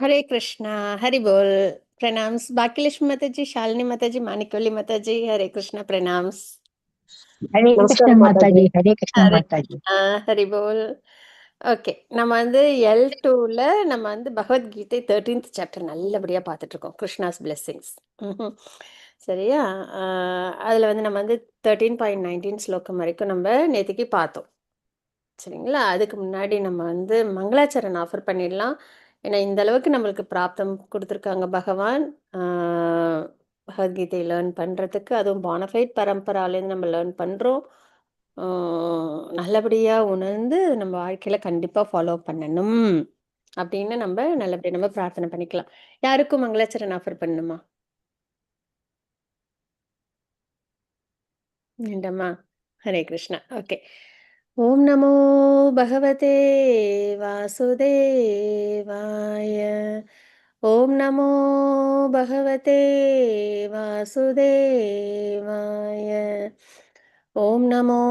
हरे कृष्णा, हरि बोल, प्रणाम्स। बाकी लक्ष्मी माता जी, शालिनी माता जी, मानिकवली माता जी, हरे कृष्णा, प्रणाम्स। हरे कृष्ण நமஸ்காரம் माता மாதாஜி. जी, हरे कृष्ण हरे माता जी. ஹரி போல். ஓகே, நம்ம L2ல நம்ம பகவத்கீதை 13th சாப்டர் நல்லபடியா பார்த்துட்டு இருக்கோம். கிருஷ்ணாஸ் பிளெஸ்ஸிங்ஸ். சரியா? அதுல நம்ம 13.19 ஸ்லோகம் வரைக்கும் நம்ம நேத்திக்கு பார்த்தோம். சரிங்களா? அதுக்கு முன்னாடி நம்ம மங்களாச்சரண் ஆஃபர் பண்ணிடலாம். ஏன்னா இந்த அளவுக்கு நம்மளுக்கு பிராப்தம் கொடுத்துருக்காங்க பகவான். பகவத்கீதை லேர்ன் பண்ணுறதுக்கு, அதுவும் பானஃபைட் பரம்பராலேருந்து நம்ம லேர்ன் பண்ணுறோம். நல்லபடியாக உணர்ந்து நம்ம வாழ்க்கையில் கண்டிப்பாக ஃபாலோ பண்ணணும் அப்படின்னு நம்ம நல்லபடியாக நம்ம பிரார்த்தனை பண்ணிக்கலாம். யாருக்கும் மங்களாச்சரண் ஆஃபர் பண்ணணுமா? வேண்டாமா? ஹரே கிருஷ்ணா. ஓகே. ஓம் நமோ பகவதே வாசுதேவாய. ஓம் நமோ பகவதே வாசுதேவாய. ஓம் நமோ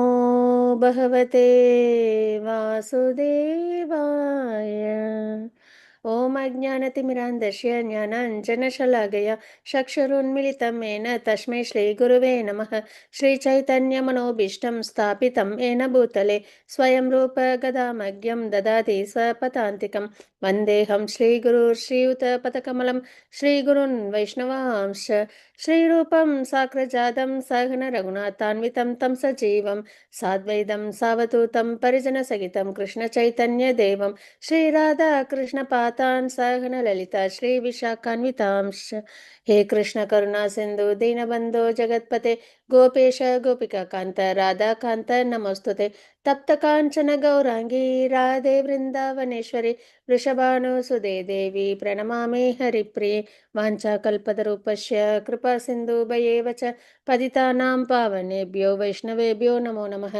பகவதே வாசுதேவாய. ஓம் அஜ்ஞானதிமிராந்தஸ்ய ஞானாஞ்சனशलाकया चक्षुरुन्मिलितं येन तस्मै श्रीगुरुवे नमः. श्रीचैतन्यमनोभीष्टं स्थापितं येन भूतले स्वयं रूप गदामग्यं ददाति स्वपदान्तिकं वन्देऽहं श्रीगुरु श्रीयुतपदकमलं श्रीगुरुन् वैष्णवांश्च श्रीरूपं साग्रजातं सहगण रघुनाथान्वितं तं सजीवं साद्वैतं सावधूतं परिजनसहितं कृष्णचैतन्यदेवं श्रीराधाकृष्णपादान् सहगण ललिता श्रीविशाखान्वितांश्च। हे कृष्ण करुणा सिन्धु दीनबन्धो जगत्पते गोपेश गोपिका कान्त राधा कान्त नमोस्तुते। तप्त काञ्चन गौरांगी राधे वृन्दावनेश्वरी वृषभानुसुदे देवी प्रणमामि हरिप्रिये। वाञ्छाकल्पतरूपस्य कृपा सिन्धुभयेव च पतितानां पावनेभ्यो वैष्णवेभ्यो नमो नमः।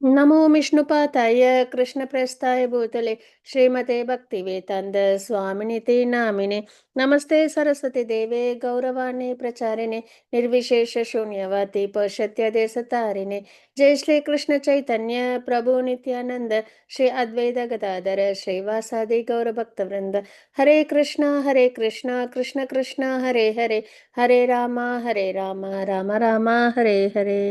नमो विष्णुपादाय कृष्णप्रस्थाय भूतले श्रीमते भक्तिवेदान्त स्वामिनिति नामिने। नमस्ते सरस्वती देवे गौरवाणी प्रचारिणे निर्विशेष शून्यवादी पौषत्य देशतारिणे। जय श्री कृष्ण चैतन्य प्रभु नित्यानंद श्री अद्वैत गदाधर श्रीवासादि गौर भक्तवृंद। हरे कृष्णा कृष्ण कृष्ण हरे हरे, हरे राम राम राम हरे हरे.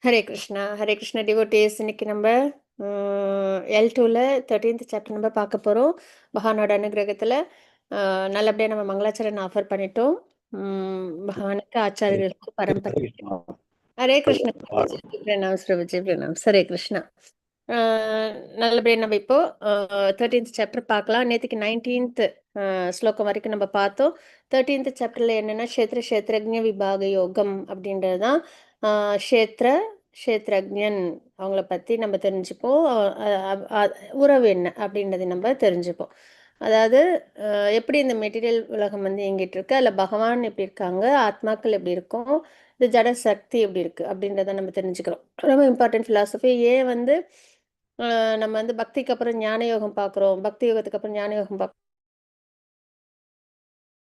ஹரே கிருஷ்ணா டிவோட்டீஸ். இன்னைக்கு நம்ம L2ல 13th சாப்டர் நம்ம பார்க்க போகிறோம். பகவானோட அனுகிரகத்தில் நல்லபடியாக நம்ம மங்களாச்சரண் ஆஃபர் பண்ணிட்டோம். பகவானுக்கு ஆச்சாரியர்களுக்கு பரம்பரை. ஹரே கிருஷ்ணா பிரணாம்ஸ் பிரபுஜி, பிரணாம்ஸ். ஹரே கிருஷ்ணா. நல்லபடியாக நம்ம இப்போ 13th சாப்டர் பார்க்கலாம். நேற்றுக்கு 19th ஸ்லோகம் வரைக்கும் நம்ம பார்த்தோம். 13th சாப்டர்ல என்னன்னா க்ஷேத்ரஜ்ஞ விபாக யோகம் அப்படின்றது தான். க்ஷேத்ரஜ்ஞன் அவங்கள பற்றி நம்ம தெரிஞ்சுப்போம். உறவு என்ன அப்படின்றது நம்ம தெரிஞ்சுப்போம். அதாவது எப்படி இந்த மெட்டீரியல் உலகம் இயங்கிட்டு இருக்கு, அதில் பகவான் எப்படி இருக்காங்க, ஆத்மாக்கள் எப்படி இருக்கும், இந்த ஜட சக்தி எப்படி இருக்கு அப்படின்றத நம்ம தெரிஞ்சுக்கிறோம். ரொம்ப இம்பார்ட்டன்ட் ஃபிலாசபி. ஏன் நம்ம பக்திக்கு அப்புறம் ஞான யோகம் பார்க்குறோம், பக்தி யோகத்துக்கு அப்புறம் ஞான யோகம்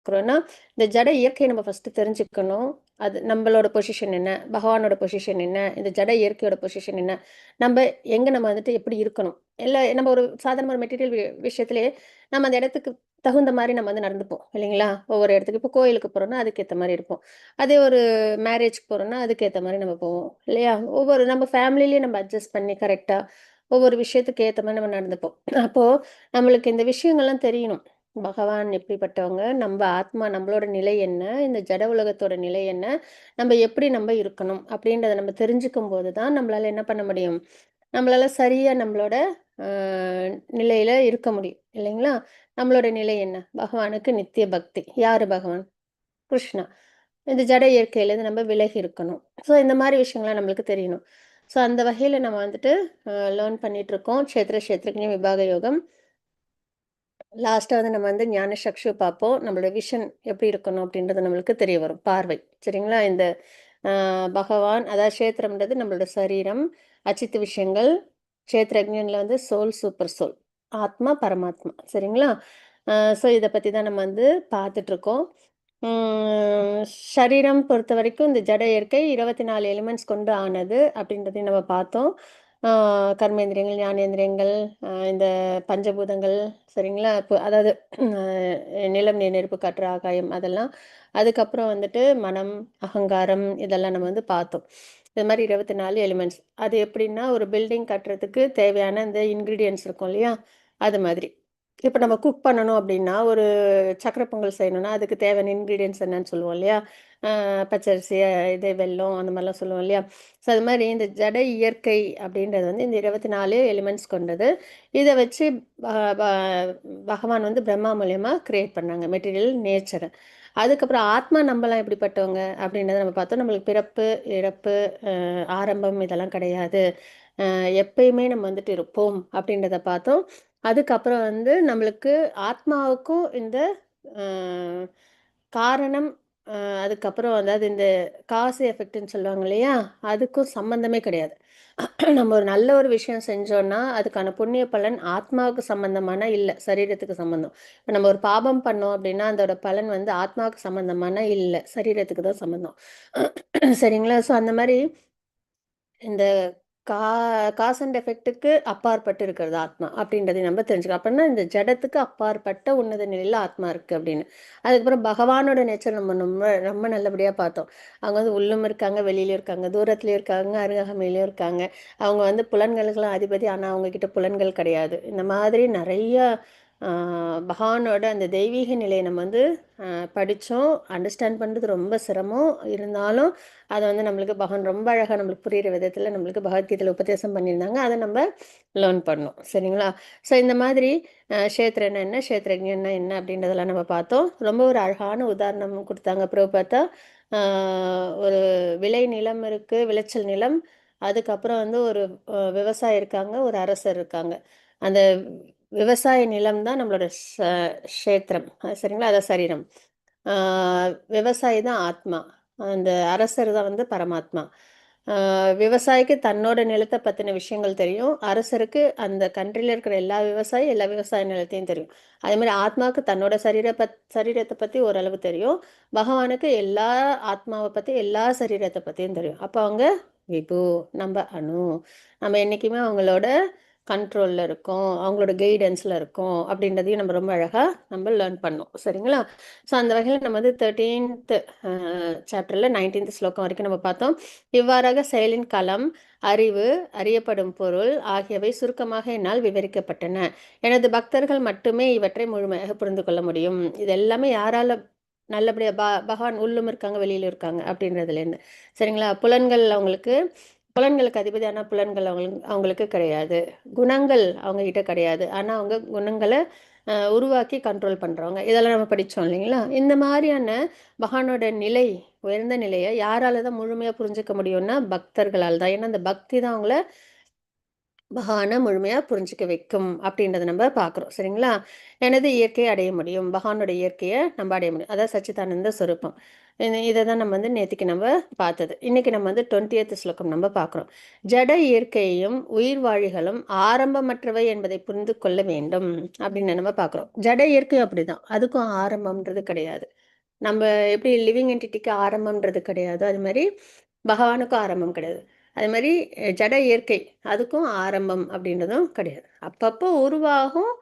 பார்க்குறோம்னா இந்த ஜட இயற்கையை நம்ம ஃபர்ஸ்ட் தெரிஞ்சுக்கணும். அது நம்மளோட பொசிஷன் என்ன, பகவானோட பொசிஷன் என்ன, இந்த ஜட இயற்கையோட பொசிஷன் என்ன, நம்ம எங்க நம்ம எப்படி இருக்கணும். எல்லாம் நம்ம ஒரு சாதாரண ஒரு மெட்டீரியல் விஷயத்திலே நம்ம அந்த இடத்துக்கு தகுந்த மாதிரி நம்ம நடந்துப்போம் இல்லைங்களா. ஒவ்வொரு இடத்துக்கு இப்போ கோயிலுக்கு போறோம்னா அதுக்கேற்ற மாதிரி இருப்போம். அதே ஒரு மேரேஜ்க்கு போறோம்னா அதுக்கேற்ற மாதிரி நம்ம போவோம் இல்லையா. ஒவ்வொரு நம்ம ஃபேமிலிலேயே நம்ம அட்ஜஸ்ட் பண்ணி கரெக்டா ஒவ்வொரு விஷயத்துக்கு ஏற்ற மாதிரி நம்ம நடந்துப்போம். அப்போ நம்மளுக்கு இந்த விஷயங்கள்லாம் தெரியணும். பகவான் எப்படிப்பட்டவங்க, நம்ம ஆத்மா நம்மளோட நிலை என்ன, இந்த ஜட உலகத்தோட நிலை என்ன, நம்ம எப்படி நம்ம இருக்கணும் அப்படின்றத நம்ம தெரிஞ்சுக்கும் போது தான் நம்மளால என்ன பண்ண முடியும், நம்மளால சரியா நம்மளோட நிலையில இருக்க முடியும் இல்லைங்களா. நம்மளோட நிலை என்ன, பகவானுக்கு நித்திய பக்தி. யாரு பகவான்? கிருஷ்ணா. இந்த ஜட இயற்கையிலேருந்து நம்ம விலகி இருக்கணும். ஸோ இந்த மாதிரி விஷயங்கள்லாம் நம்மளுக்கு தெரியணும். ஸோ அந்த வகையில் நம்ம லேர்ன் பண்ணிட்டு இருக்கோம் க்ஷேத்ரஜ்ஞ விபாக யோகம். லாஸ்ட்டாக நம்ம ஞான சக்ஷு பார்ப்போம். நம்மளோட விஷன் எப்படி இருக்கணும் அப்படின்றது நம்மளுக்கு தெரிய வரும். பார்வை சரிங்களா. இந்த பகவான், அதாவது க்ஷேத்திரம்ன்றது நம்மளோட சரீரம், அச்சித்து விஷயங்கள். க்ஷேத்ரஜ்ஞன்ல சோல், சூப்பர் சோல், ஆத்மா, பரமாத்மா. சரிங்களா. ஸோ இதை பற்றி தான் நம்ம பார்த்துட்ருக்கோம். சரீரம் பொறுத்த வரைக்கும் இந்த ஜட இயற்கை 24 எலிமெண்ட்ஸ் கொண்டு ஆனது அப்படின்றதையும் நம்ம பார்த்தோம். கர்மேந்திரியங்கள், ஞானேந்திரியங்கள், இந்த பஞ்சபூதங்கள், சரிங்களா? இப்போ அதாவது நிலம், நீர், நெருப்பு, காற்று, ஆகாயம் அதெல்லாம். அதுக்கப்புறம் வந்துட்டு மனம், அகங்காரம் இதெல்லாம் நம்ம வந்து பார்த்தோம். இது மாதிரி 24 எலிமெண்ட்ஸ். அது எப்படின்னா ஒரு பில்டிங் கட்டுறதுக்கு தேவையான இந்த இன்கிரீடியன்ட்ஸ் இருக்கும் இல்லையா? அது மாதிரி. இப்போ நம்ம குக் பண்ணணும் அப்படின்னா, ஒரு சக்கரை பொங்கல் செய்யணும்னா, அதுக்கு தேவையான இன்கிரீடியன்ட்ஸ் என்னன்னு சொல்லுவோம் இல்லையா? பச்சரிசி, இது வெல்லம் அந்த மாதிரிலாம் சொல்லுவோம் இல்லையா? ஸோ அது மாதிரி இந்த ஜட இயற்கை அப்படின்றது வந்து இந்த 24 எலிமெண்ட்ஸ் கொண்டது. இதை வச்சு பகவான் வந்து பிரம்மா மூலியமா கிரியேட் பண்ணாங்க மெட்டீரியல் நேச்சரை. அதுக்கப்புறம் ஆத்மா நம்மலாம் எப்படிப்பட்டவங்க அப்படின்றத நம்ம பார்த்தோம். நம்மளுக்கு பிறப்பு, இறப்பு, ஆரம்பம் இதெல்லாம் கிடையாது. எப்பயுமே நம்ம வந்துட்டு இருப்போம் அப்படின்றத பார்த்தோம். அதுக்கப்புறம் வந்து நம்மளுக்கு ஆத்மாவுக்கும் இந்த அஹ், காரணம், அதுக்கப்புறம் அதாவது இந்த காசு எஃபெக்ட்னு சொல்லுவாங்க இல்லையா? அதுக்கும் சம்பந்தமே கிடையாது. நம்ம ஒரு நல்ல ஒரு விஷயம் செஞ்சோம்னா அதுக்கான புண்ணிய பலன் ஆத்மாவுக்கு சம்பந்தமான இல்லை, சரீரத்துக்கு சம்பந்தம். இப்போ நம்ம ஒரு பாபம் பண்ணோம் அப்படின்னா அதோட பலன் வந்து ஆத்மாவுக்கு சம்பந்தமான இல்லை, சரீரத்துக்கு தான் சம்பந்தம். சரிங்களா? ஸோ அந்த மாதிரி இந்த கா காஸ் அண்ட் எஃபெக்ட்டுக்கு அப்பாற்பட்டு இருக்கிறது ஆத்மா அப்படின்றதை நம்ம தெரிஞ்சுக்கலாம். அப்படின்னா இந்த ஜடத்துக்கு அப்பாற்பட்ட உன்னத நிலையில் ஆத்மா இருக்குது அப்படின்னு. அதுக்கப்புறம் பகவானோட நேச்சர் நம்ம ரொம்ப ரொம்ப நல்லபடியாக பார்த்தோம். அவங்க வந்து உள்ளும் இருக்காங்க, வெளியிலும் இருக்காங்க, தூரத்துலையும் இருக்காங்க, அருகாமையிலையும் இருக்காங்க. அவங்க வந்து புலன்களுக்கெல்லாம் அதிபதி, ஆனால் அவங்கக்கிட்ட புலன்கள் கிடையாது. இந்த மாதிரி நிறைய பகவானோட அந்த தெய்வீக நிலையை நம்ம வந்து படித்தோம். அண்டர்ஸ்டாண்ட் பண்ணுறது ரொம்ப சிரமம் இருந்தாலும் அதை வந்து நம்மளுக்கு பகவான் ரொம்ப அழகாக நம்மளுக்கு புரிகிற விதத்தில் நம்மளுக்கு பகவத்கீதையில் உபதேசம் பண்ணியிருந்தாங்க. அதை நம்ம லேர்ன் பண்ணோம். சரிங்களா? ஸோ இந்த மாதிரி க்ஷேத்திரன்னா என்ன, க்ஷேத்திரஜ்ஞன்னா என்ன அப்படின்றதெல்லாம் நம்ம பார்த்தோம். ரொம்ப ஒரு அழகான உதாரணம் கொடுத்தாங்க பிரபுபாதா. ஒரு விளை நிலம் இருக்குது, விளைச்சல் நிலம். அதுக்கப்புறம் வந்து ஒரு விவசாயி இருக்காங்க, ஒரு அரசர் இருக்காங்க. அந்த விவசாய நிலம் தான் நம்மளோட க்ஷேத்திரம். சரிங்களா? அதான் சரீரம். விவசாயி தான் ஆத்மா. அந்த அரசர் தான் வந்து பரமாத்மா. விவசாயிக்கு தன்னோட நிலத்தை பற்றின விஷயங்கள் தெரியும். அரசருக்கு அந்த கண்ட்ரியில் இருக்கிற எல்லா விவசாயி எல்லா விவசாய நிலத்தையும் தெரியும். அதே மாதிரி ஆத்மாவுக்கு தன்னோட சரீரத்தை பற்றி ஓரளவு தெரியும். பகவானுக்கு எல்லா ஆத்மாவை பற்றி எல்லா சரீரத்தை பற்றியும் தெரியும். அப்போ அவங்க விபு, நம்ம அணு, நம்ம என்றைக்குமே அவங்களோட கண்ட்ரோலில் இருக்கோம், அவங்களோட கைடன்ஸில் இருக்கோம் அப்படின்றதையும் நம்ம ரொம்ப அழகாக நம்ம லேர்ன் பண்ணோம். சரிங்களா? ஸோ அந்த வகையில் நம்ம வந்து 13th சாப்டரில் 19th ஸ்லோகம் வரைக்கும் நம்ம பார்த்தோம். இவ்வாறாக செயலின் களம், அறிவு, அறியப்படும் பொருள் ஆகியவை சுருக்கமாக என்னால் விவரிக்கப்பட்டன. எனது பக்தர்கள் மட்டுமே இவற்றை முழுமையாக புரிந்து கொள்ள முடியும். இது எல்லாமே யாரால நல்லபடியாக பகவான் உள்ளும் இருக்காங்க, வெளியிலும் இருக்காங்க அப்படின்றதுலேருந்து. சரிங்களா? புலன்களுக்கு அதிபதியான புலன்கள் அவங்களுக்கு கிடையாது. குணங்கள் அவங்க கிட்ட கிடையாது. ஆனால் அவங்க குணங்களை உருவாக்கி கண்ட்ரோல் பண்ணுறவங்க. இதெல்லாம் நம்ம படித்தோம் இல்லைங்களா? இந்த மாதிரியான பகவானோட நிலை, உயர்ந்த நிலையை யாரால தான் முழுமையாக புரிஞ்சுக்க முடியும்னா பக்தர்களால் தான். ஏன்னா அந்த பக்தி தான் அவங்கள பகவானை முழுமையாக புரிஞ்சுக்க வைக்கும் அப்படின்றத நம்ம பார்க்குறோம். சரிங்களா? எனது இயற்கையை அடைய முடியும், பகவானோட இயற்கையை நம்ம அடைய முடியும். அதான் சச்சிதானந்த சொரூபம். இதை தான் நம்ம வந்து நேற்றுக்கு நம்ம பார்த்தது. இன்னைக்கு நம்ம வந்து 20th ஸ்லோகம் நம்ம பார்க்குறோம். ஜட இயற்கையும் உயிர் வாழிகளும் ஆரம்பமற்றவை என்பதை புரிந்து கொள்ள வேண்டும் அப்படின்னு நம்ம பார்க்குறோம். ஜட இயற்கையும் அப்படிதான், அதுக்கும் ஆரம்பம்ன்றது கிடையாது. நம்ம எப்படி லிவிங் என்டிட்டிக்கு ஆரம்பம்ன்றது கிடையாது, அது மாதிரி பகவானுக்கும் ஆரம்பம் கிடையாது. அது மாதிரி ஜட இயற்கை அதுக்கும் ஆரம்பம் அப்படின்றதும் கிடையாது. அப்பப்போ உருவாகும்,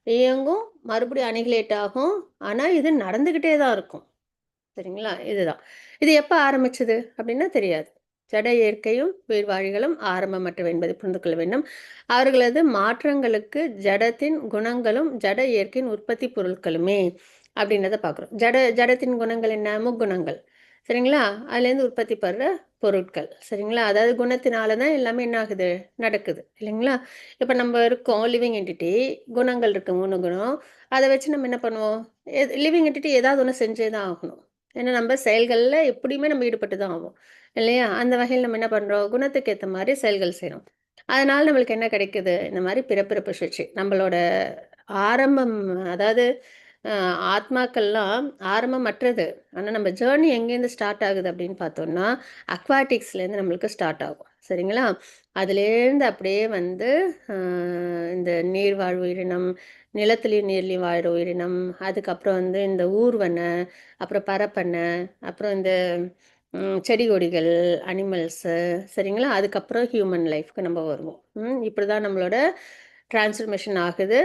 இயங்கும், மறுபடியும் அனிகிலேட் ஆகும். ஆனால் இது நடந்துக்கிட்டே தான் இருக்கும். சரிங்களா? இதுதான். இது எப்போ ஆரம்பிச்சது அப்படின்னா தெரியாது. ஜட இயற்கையும் உயிர்வாழிகளும் ஆரம்பமற்றவை என்பதை புரிந்து கொள்ள வேண்டும். அவர்களது மாற்றங்களுக்கு ஜடத்தின் குணங்களும் ஜட இயற்கையின் உற்பத்தி பொருட்களுமே அப்படின்றத பார்க்குறோம். ஜடத்தின் குணங்கள் என்ன? முக்குணங்கள். சரிங்களா? அதுலேருந்து உற்பத்தி படுற பொருட்கள். சரிங்களா? அதாவது குணத்தினால தான் எல்லாமே என்ன ஆகுது? நடக்குது. இல்லைங்களா? இப்போ நம்ம இருக்கோம் லிவிங் என்டிட்டி, குணங்கள் இருக்கு, 3 குணம். அதை வச்சு நம்ம என்ன பண்ணுவோம்? லிவிங் என்டிட்டி ஏதாவது ஒன்று செஞ்சே தான் ஆகணும். ஏன்னா நம்ம செயல்களில் எப்படியுமே நம்ம ஈடுபட்டு தான் ஆகும் இல்லையா? அந்த வகையில் நம்ம என்ன பண்ணுறோம்? குணத்துக்கு ஏற்ற மாதிரி செயல்கள் செய்கிறோம். அதனால் நம்மளுக்கு என்ன கிடைக்குது? இந்த மாதிரி பிறப்பிறப்பு சுழற்சி நம்மளோட ஆரம்பம். அதாவது ஆத்மாக்கள்லாம் ஆரம்பமற்றது. ஆனால் நம்ம ஜேர்னி எங்கேருந்து ஸ்டார்ட் ஆகுது அப்படின்னு பார்த்தோம்னா அக்வாட்டிக்ஸ்லேருந்து நம்மளுக்கு ஸ்டார்ட் ஆகும். சரிங்களா? அதுலேருந்து அப்படியே வந்து இந்த நீர்வாழ் உயிரினம், நிலத்துலேயும் நீர்லேயும் வாழ்கிற உயிரினம், அதுக்கப்புறம் வந்து இந்த ஊர்வன, அப்புறம் பரப்பன, அப்புறம் இந்த செடி கொடிகள், அனிமல்ஸு, சரிங்களா? அதுக்கப்புறம் ஹியூமன் லைஃப்க்கு நம்ம வருவோம். இப்படி தான் நம்மளோட டிரான்ஸ்ஃபர்மேஷன் ஆகுது.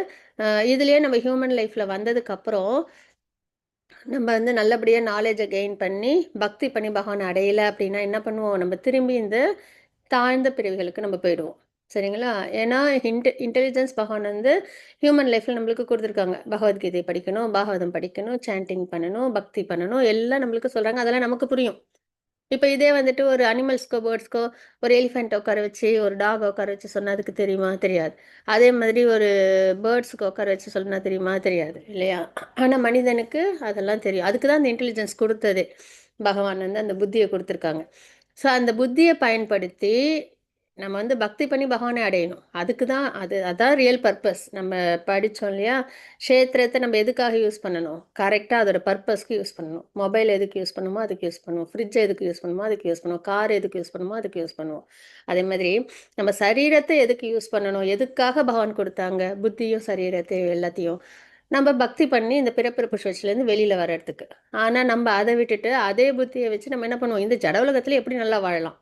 இதுலயே நம்ம ஹியூமன் லைஃப்ல வந்ததுக்கப்புறம், நம்ம வந்து நல்லபடியா நாலேட்ஜ கெயின் பண்ணி, பக்தி பண்ணி பகவான அடையல அப்படின்னா என்ன பண்ணுவோம்? நம்ம திரும்பி இந்த தாழ்ந்த பிரிவுகளுக்கு நம்ம போயிடுவோம். சரிங்களா? ஏன்னா இன்டெலிஜென்ஸ் பகவான் வந்து ஹியூமன் லைஃப்ல நம்மளுக்கு குடுத்துருக்காங்க. பகவத்கீதை படிக்கணும், பாகவதம் படிக்கணும், சாண்டிங் பண்ணணும், பக்தி பண்ணணும், எல்லாம் நம்மளுக்கு சொல்றாங்க. அதெல்லாம் நமக்கு புரியும். இப்ப இதே வந்துட்டு ஒரு அனிமல்ஸ்க்கோ, பேர்ட்ஸ்க்கோ ஒரு எலிஃபென்ட்ட உட்கார வச்சு, ஒரு டாக்க உட்கார வச்சு சொன்னா அதுக்கு தெரியுமா? தெரியாது. அதே மாதிரி ஒரு பேர்ட்ஸ்க்கு உட்கார வச்சு சொன்னா தெரியுமா? தெரியாது. இல்லையா? ஆனா மனிதனுக்கு அதெல்லாம் தெரியும். அதுக்கு தான் அந்த இன்டெலிஜென்ஸ் குடுத்ததே. பகவான் வந்து அந்த புத்திய குடுத்துருக்காங்க. ஸோ அந்த புத்திய பயன்படுத்தி, நம்ம வந்து பக்தி பண்ணி பகவானை அடையணும். அதுக்கு தான் அதான் ரியல் பர்ப்பஸ். நம்ம படிச்சோம் இல்லையா? க்ஷேத்திரத்த நம்ம எதுக்காக யூஸ் பண்ணணும்? கரெக்ட்டா அதோட பர்ப்பஸ்க்கு யூஸ் பண்ணணும். மொபைல் எதுக்கு யூஸ் பண்ணணுமோ, அதுக்கு யூஸ் பண்ணுவோம். ஃப்ரிட்ஜ் எதுக்கு யூஸ் பண்ணணுமோ, அதுக்கு யூஸ் பண்ணுவோம். கார் எதுக்கு யூஸ் பண்ணணுமோ, அதுக்கு யூஸ் பண்ணுவோம். அதே மாதிரி நம்ம சரீரத்த எதுக்கு யூஸ் பண்ணணும்? எதுக்காக பகவான் குடுத்தாங்க? புத்தியும், சரீரத்தையும் எல்லாத்தையும். நம்ம பக்தி பண்ணி இந்த பிறப்பிறப்பு சுழற்சியிலேருந்து வெளியில வர்றதுக்கு. ஆனா, நம்ம அத விட்டுட்டு, அதே புத்திய வச்சு நம்ம என்ன பண்ணுவோம்? இந்த ஜட உலகத்தில எப்படி நல்லா வாழலாம்?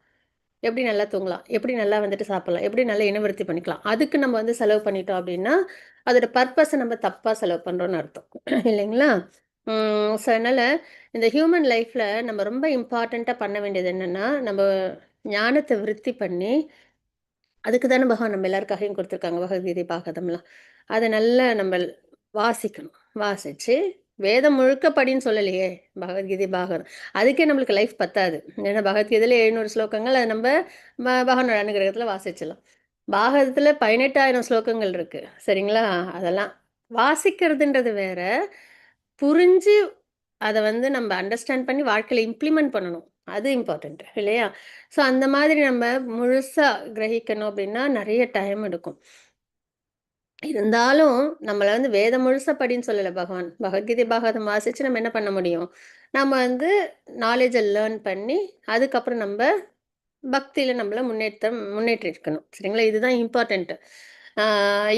எப்படி நல்லா தூங்கலாம்? எப்படி நல்லா வந்துட்டு சாப்பிடலாம்? எப்படி நல்லா இனவிருத்தி பண்ணிக்கலாம்? அதுக்கு நம்ம வந்து செலவு பண்ணிட்டோம் அப்படின்னா, அதோட பர்ப்பஸ நம்ம தப்பா செலவு பண்றோம்னு அர்த்தம். இல்லைங்களா? ஸோ அதனால இந்த ஹியூமன் லைஃப்ல நம்ம ரொம்ப இம்பார்ட்டன்ட்டா பண்ண வேண்டியது என்னன்னா, நம்ம ஞானத்த விருத்தி பண்ணி, அதுக்கு தானே பகவான் நம்ம எல்லாருக்காகவும் குடுத்துருக்காங்க பகவத்கீதை, பாகவதம்லாம். அத நல்லா நம்ம வாசிக்கணும். வாசிச்சு வேதம் முழுக்க படின்னு சொல்லலையே! பகவத்கீதை, பாகவதம். அதுக்கே நம்மளுக்கு லைஃப் பத்தாது. ஏன்னா பகவத்கீதையில 700 ஸ்லோகங்கள் அத நம்ப பகவானோட அனுகிரகத்துல வாசிச்சலாம். பாகவதத்துல 18,000 ஸ்லோகங்கள் இருக்கு. சரிங்களா? அதெல்லாம் வாசிக்கிறதுன்றது வேற. புரிஞ்சு அத வந்து நம்ம அண்டர்ஸ்டாண்ட் பண்ணி வாழ்க்கையில இம்ப்ளிமெண்ட் பண்ணணும். அது இம்பார்ட்டன்ட் இல்லையா? ஸோ அந்த மாதிரி நம்ம முழுசா கிரகிக்கணும் அப்படின்னா, நெறைய டைம் எடுக்கும். இருந்தாலும், நம்மள வந்து வேதம் முழுசா படின்னு சொல்லல பகவான். பகவத்கீதை, பாகவதம் வாசிச்சு நம்ம என்ன பண்ண முடியும்? நம்ம வந்து நாலேட்ஜ லேர்ன் பண்ணி, அதுக்கப்புறம் நம்ப பக்தியில நம்மள முன்னேற்றிருக்கணும். சரிங்களா? இதுதான் இம்பார்ட்டன்ட். ஆ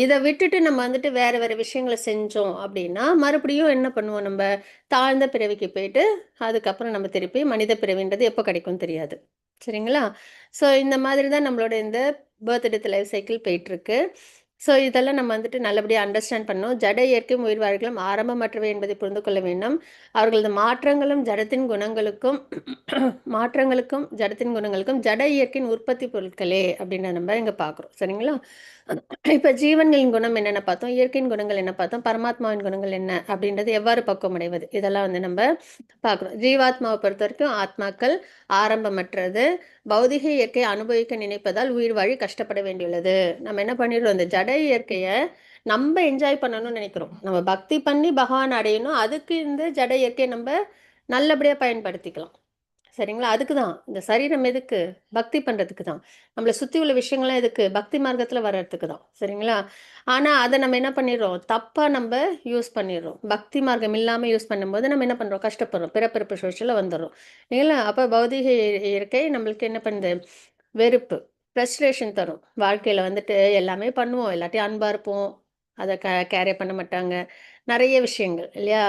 இத விட்டுட்டு நம்ம வந்துட்டு வேற வேற விஷயங்கள செஞ்சோம் அப்டின்னா, மறுபடியும் என்ன பண்ணுவோம் நம்ப? தாழ்ந்த பிறவிக்கு போயிட்டு, அதுக்கப்புறம் நம்ம திருப்பி மனித பிறவின்றது எப்ப கிடைக்கும்னு தெரியாது. சரிங்களா? ஸோ இந்த மாதிரி தான் நம்மளோட இந்த பர்த், டெத், லைஃப் சைக்கிள் போயிட்டுருக்கு. ஸோ இதெல்லாம் நம்ம வந்துட்டு நல்லபடியா அண்டர்ஸ்டாண்ட் பண்ணணும். ஜட இயற்கையும் உயிர் வாழ்க்கையும் ஆரம்பமற்றவை என்பதை புரிந்து கொள்ள வேண்டும். அவர்களது மாற்றங்களும் ஜடத்தின் குணங்களுக்கும் மாற்றங்களுக்கும், ஜடத்தின் குணங்களுக்கும் ஜட இயற்கையின் உற்பத்தி பொருட்களே அப்படின்னு நம்ம இங்க பார்க்குறோம். சரிங்களா? இப்ப ஜீவன்களின் குணம் என்னென்ன பார்த்தோம், இயற்கையின் குணங்கள் என்ன பார்த்தோம், பரமாத்மாவின் குணங்கள் என்ன அப்படின்றது எவ்வாறு பக்குவம் அடைவது, இதெல்லாம் வந்து நம்ம பார்க்குறோம். ஜீவாத்மாவை பொறுத்தவரைக்கும் ஆத்மாக்கள் ஆரம்பமற்றது. பௌதிக இயற்கையை அனுபவிக்க நினைப்பதால் உயிர் வாழி கஷ்டப்பட வேண்டியுள்ளது. நம்ம என்ன பண்ணிடுறோம், இந்த ஜட இயற்கைய நம்ம என்ஜாய் பண்ணணும்னு நினைக்கிறோம். நம்ம பக்தி பண்ணி பகவான் அடையணும். அதுக்கு இந்த ஜட இயற்கையை நம்ம நல்லபடியா பயன்படுத்திக்கலாம். சரிங்களா? அதுக்கு தான். இந்த சரீரம் எதுக்கு? பக்தி பண்றதுக்கு தான். நம்மள சுத்தி உள்ள விஷயங்கள்லாம் எதுக்கு? பக்தி மார்க்கத்துல வர்றதுக்கு தான். சரிங்களா? ஆனா, அத நம்ம என்ன பண்ணிர்றோம்? தப்பா நம்ப யூஸ் பண்ணிர்றோம். பக்தி மார்க்கம் இல்லாம யூஸ் பண்ணும்போது நம்ம என்ன பண்றோம்? கஷ்டப்படுறோம். பிறப்பிறப்பு சுழற்சியில வந்துர்றோம். இல்லைங்களா? அப்ப பௌதீக இயற்கை நம்மளுக்கு என்ன பண்ணுது? வெறுப்பு, ஃப்ரஸ்ட்ரேஷன் தரும். வாழ்க்கையில வந்துட்டு எல்லாமே பண்ணுவோம். எல்லார்ட்டயும் அன்பா இருப்போம். அத கேரே பண்ண மாட்டாங்க. நெறைய விஷயங்கள் இல்லையா?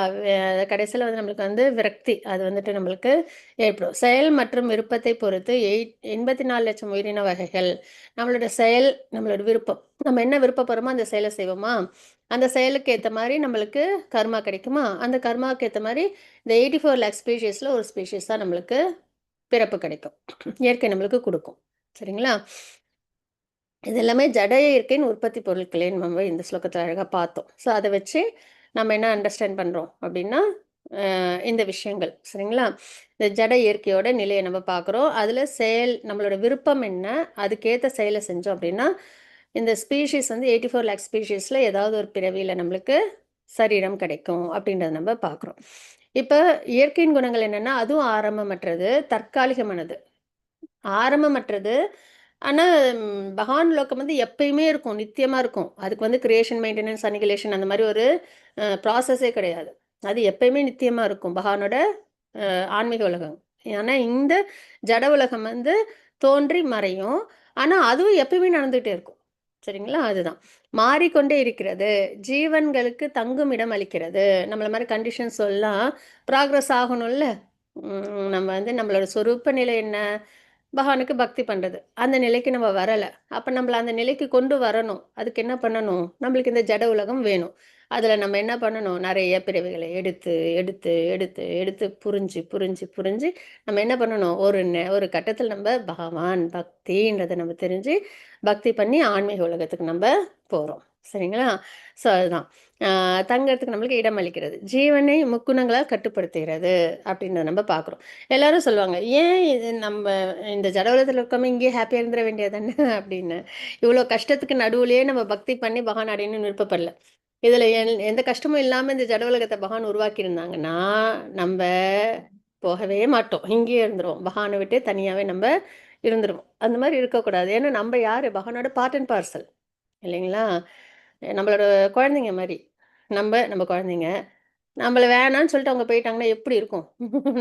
கடைசியில வந்து நம்மளுக்கு வந்து விரக்தி. அது வந்துட்டு நம்மளுக்கு ஏற்படும். செயல் மற்றும் விருப்பத்தை பொறுத்து 84,00,000 உயிரின வகைகள். நம்மளோட செயல், நம்மளோட விருப்பம். நம்ம என்ன விருப்பப்படுறோமோ அந்த செயல செய்வோமா? அந்த செயலுக்கு ஏத்த மாரி நம்மளுக்கு கர்மா கிடைக்குமா? அந்த கர்மாவுக்கு ஏத்த மாரி இந்த 84 லேக் ஸ்பீஷீஸ்ல ஒரு ஸ்பீஷீஸ் தான் நம்மளுக்கு பிறப்பு கிடைக்கும். இயற்கை நம்மளுக்கு குடுக்கும். சரிங்களா? இது எல்லாமே ஜட இயற்கையின் உற்பத்தி பொருட்களேன்னு நம்ம இந்த ஸ்லோகத்துல அழகா பார்த்தோம். ஸோ அத வச்சு நம்ம என்ன அண்டர்ஸ்டாண்ட் பண்றோம் அப்டின்னா, இந்த விஷயங்கள் சரிங்களா? இந்த ஜட இயற்கையோட நிலைய நம்ம பார்க்குறோம். அதுல நம்மளோட விருப்பம் என்ன? அதுக்கேத்த செயல செஞ்சோம் அப்டின்னா, இந்த ஸ்பீஷீஸ் வந்து 84 லேக் ஸ்பீஷீஸ்ல ஏதாவது ஒரு பிறவியில நம்மளுக்கு சரீரம் கிடைக்கும் அப்டின்றத நம்ம பார்க்குறோம். இப்ப இயற்கையின் குணங்கள் என்னன்னா, அதுவும் ஆரம்பமற்றது, தற்காலிகமானது. ஆரம்பமற்றது. ஆனா, பகவான் லோகம் வந்து எப்பயுமே இருக்கும். நித்தியமா இருக்கும். அதுக்கு வந்து கிரியேஷன், மெயின்டனன்ஸ், அனிகிலேஷன் அந்த மாரி ஒரு ப்ராசஸே கிடையாது. அது எப்பயுமே நித்தியமா இருக்கும். பகவானோட ஆன்மீக உலகம். ஆனா, இந்த ஜட உலகம் வந்து தோன்றி மறையும். ஆனா, அதுவும் எப்பயுமே நடந்துகிட்டே இருக்கும். சரிங்களா? அதுதான். மாறிக்கொண்டே இருக்கிறது. ஜீவன்களுக்கு தங்குமிடம் அளிக்கிறது. நம்மள மாரி கண்டிஷன்ஸ் எல்லாம் ப்ராக்ரஸ் ஆகணும்ல. நம்ம வந்து நம்மளோட சொரூப நிலை என்ன? பகவானுக்கு பக்தி பண்றது. அந்த நிலைக்கு நம்ம வரல. அப்ப நம்மள அந்த நிலைக்கு கொண்டு வரணும். அதுக்கு என்ன பண்ணணும்? நம்மளுக்கு இந்த ஜட உலகம் வேணும். அதுல நம்ம என்ன பண்ணணும்? நெறைய பிறவிகள எடுத்து, எடுத்து, எடுத்து, எடுத்து புரிஞ்சு, புரிஞ்சு, புரிஞ்சு நம்ம என்ன பண்ணணும்? ஒரு கட்டத்துல நம்ப பகவான், பக்தின்றத நம்ம தெரிஞ்சு, பக்தி பண்ணி ஆன்மீக உலகத்துக்கு நம்ப போறோம். சரிங்களா? ஸோ அதுதான். தங்கறதுக்கு நம்மளுக்கு இடம் அளிக்கிறது. ஜீவனை முக்குணங்களால் கட்டுப்படுத்துகிறது அப்படின்றத நம்ம பார்க்குறோம். எல்லாரும் சொல்லுவாங்க, "ஏன் இது நம்ப இந்த ஜட உலகத்துல இருக்கோமே இங்கேயே ஹேப்பியா இருந்துற வேண்டியது தானே" அப்படின்னு. இவ்வளோ கஷ்டத்துக்கு நடுவுலயே நம்ம பக்தி பண்ணி பகவான் அடையணும்னு விருப்பப்படல. இதுல எந்த கஷ்டமும் இல்லாம இந்த ஜட உலகத்த பகவான் உருவாக்கியிருந்தாங்கன்னா, நம்ப போகவே மாட்டோம். இங்கேயே இருந்துருவோம். பகவான விட்டு தனியாவே நம்ப இருந்துருவோம். அந்த மாரி இருக்கக்கூடாது. ஏன்னா நம்ப யாரு? பகவானோட பார்ட் அண்ட் பார்சல். இல்லைங்களா? நம்மளோட குழந்தைங்க மாரி. நம்ம குழந்தைங்க. நம்மள வேணான்னு சொல்லிட்டு அவங்க போயிட்டாங்கன்னா எப்படி இருக்கும்?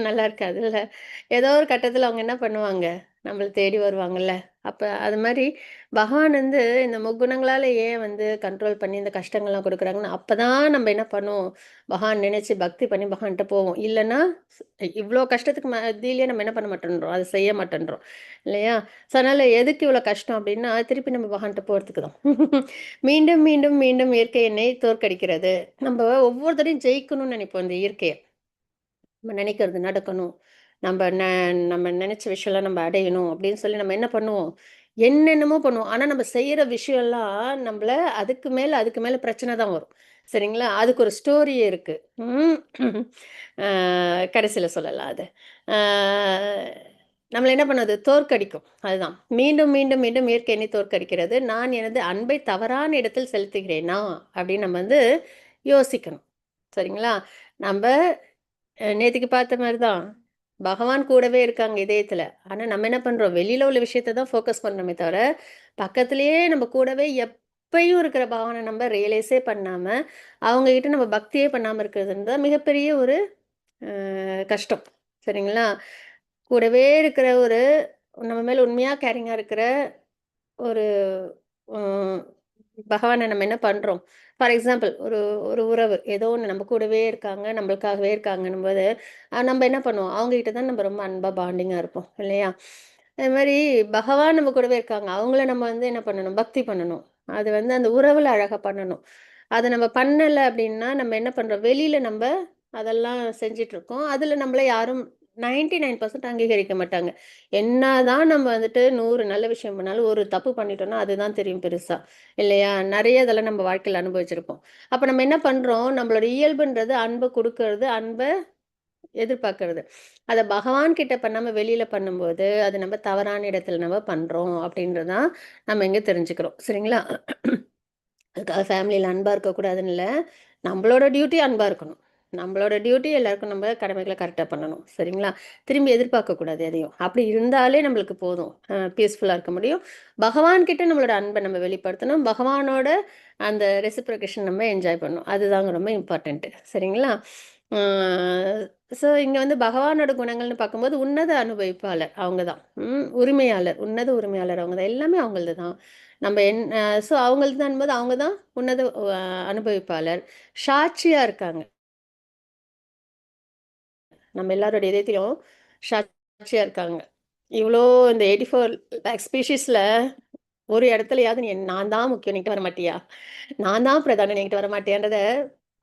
நல்லா இருக்காதுல்ல. ஏதோ ஒரு கட்டத்தில அவங்க என்ன பண்ணுவாங்க? நம்மள தேடி வருவாங்கல்ல. அப்ப அது மாரி பகவான் வந்து இந்த முக்குணங்களால ஏன் வந்து கண்ட்ரோல் பண்ணி இந்த கஷ்டங்கள்லாம் குடுக்குறாங்கன்னா, அப்பதான் நம்ம என்ன பண்ணுவோம்? பகவான் நினைச்சு பக்தி பண்ணி பகவான்ட்ட போவோம். இல்லன்னா, ஸ் இவ்ளோ கஷ்டத்துக்கு மத்தியிலயே நம்ம என்ன பண்ண மாட்டேன்றோம்? அத செய்ய மாட்டேன்றோம். இல்லையா? ஸோ அதனால எதுக்கு இவ்வளோ கஷ்டம் அப்டின்னா, திருப்பி நம்ம பகவான்ட்ட போறதுக்கு தான். மீண்டும், மீண்டும், மீண்டும் இயற்கை என்னை தோற்கடிக்கிறது. நம்ப ஒவ்வொரு தடவையும் ஜெயிக்கணும்னு நெனைப்போம் இந்த இயற்கைய. நம்ம நினைக்கிறது நடக்கணும். நம்ப ந நம்ம நெனைச்ச விஷயம்லாம் நம்ம அடையணும் அப்படின்னு சொல்லி நம்ம என்ன பண்ணுவோம்? என்னென்னமோ பண்ணுவோம். ஆனா நம்ம செய்யற விஷயம்லாம் நம்பள அதுக்கு மேல பிரச்சனை தான் வரும். சரிங்களா? அதுக்கு ஒரு ஸ்டோரியே இருக்கு. ம். அ கடைசியில சொல்லலாம் அத. அ நம்மள என்ன பண்ணுது? தோற்கடிக்கும். அதுதான். மீண்டும், மீண்டும், மீண்டும் இயற்கை என்னை தோற்கடிக்கிறது. நான் எனது அன்பை தவறான இடத்தில் செலுத்துகிறேனா? அப்படின்னு நம்ம வந்து யோசிக்கணும். சரிங்களா? நம்ப நேத்திக்கு பார்த்த மாரி தான். பகவான் கூடவே இருக்காங்க இதயத்துல. ஆனா நம்ம என்ன பண்றோம்? வெளியில உள்ள விஷயத்த தான் ஃபோக்கஸ் பண்றோமே தவிர, பக்கத்திலேயே நம்ம கூடவே எப்பயும் இருக்கிற பகவான நம்ம ரியலைஸே பண்ணாம, அவங்க கிட்ட நம்ம பக்தியே பண்ணாம இருக்கிறதுன்னு தான் மிகப்பெரிய ஒரு கஷ்டம். சரிங்களா? கூடவே இருக்கிற ஒரு நம்ம மேல உண்மையா கேரிங்கா இருக்கிற ஒரு ம் பகவான நம்ம என்ன பண்றோம்? ஃபார் எக்ஸாம்பிள் ஒரு ஒரு உறவு ஏதோ ஒண்ணு நம்ம கூடவே இருக்காங்க, நம்மளுக்காகவே இருக்காங்கன்னும்போது, நம்ம என்ன பண்ணுவோம்? அவங்க கிட்ட தான் நம்ம ரொம்ப அன்பா பாண்டிங்கா இருப்போம். இல்லையா? அது மாரி பகவான் நம்ம கூடவே இருக்காங்க. அவங்கள நம்ம வந்து என்ன பண்ணணும்? பக்தி பண்ணணும். அது வந்து அந்த உறவுல அழகா பண்ணணும். அத நம்ம பண்ணல அப்டின்னா, நம்ம என்ன பண்றோம்? வெளியில நம்ப அதெல்லாம் செஞ்சுட்ருக்கோம். அதுல நம்மள யாரும் 99% அங்கீகரிக்க மாட்டாங்க. என்னதான் நம்ம வந்துட்டு 100 நல்ல விஷயம் பண்ணாலும், ஒரு தப்பு பண்ணிட்டோம்னா, அதுதான் தெரியும் பெருசா. இல்லையா? நெறைய இதெல்லாம் நம்ம வாழ்க்கையில அனுபவிச்சிருப்போம். அப்ப நம்ம என்ன பண்றோம்? நம்மளோட இயல்புன்றது அன்ப குடுக்கறது, அன்ப எதிர்பார்க்கிறது. அத பகவான் கிட்ட பண்ணாம வெளியில பண்ணும்போது, அது நம்ம தவறான இடத்துல நம்ம பண்றோம் அப்படின்றது தான் நம்ம இங்க தெரிஞ்சுக்கிறோம். சரிங்களா? அதுக்காக ஃபேமிலில அன்பா இருக்கக்கூடாதுன்னு இல்ல. நம்பளோட டியூட்டி அன்பா இருக்கணும். நம்பளோட டியூட்டி எல்லாருக்கும் நம்ம கடமைகள கரெக்ட்டா பண்ணணும். சரிங்களா? திரும்பி எதிர்பார்க்கக்கூடாது எதையும். அப்படி இருந்தாலே நம்மளுக்கு போதும். பீஸ்ஃபுல்லா இருக்க முடியும். பகவான் கிட்ட நம்மளோட அன்ப நம்ம வெளிப்படுத்தணும். பகவானோட அந்த ரெசிப்ரோகேஷன் நம்ம என்ஜாய் பண்ணணும். அதுதாங்க ரொம்ப இம்பார்ட்டன்ட்டு. சரிங்களா? ஆ ஸோ இங்க வந்து பகவானோட குணங்கள்னு பார்க்கும்போது, உன்னத அனுபவிப்பாளர் அவங்க தான். உரிமையாளர், உன்னத உரிமையாளர் அவங்க தான். எல்லாமே அவங்களது தான். நம்ம ஸோ அவங்களது தான்போது அவங்க தான் உன்னத அனுபவிப்பாளர். சாட்சியா இருக்காங்க. நம்ம எல்லாரோட இதயத்திலும் சாட்சியா இருக்காங்க. இவ்ளோ இந்த 84 லேக் ஸ்பீஷீஸ்ல ஒரு இடத்துலயாவது நான் தான் முக்கியம். நீ என்கிட்ட வரமாட்டியா? நான் தான் பிரதானம். நீ என்கிட்ட வரமாட்டியான்றத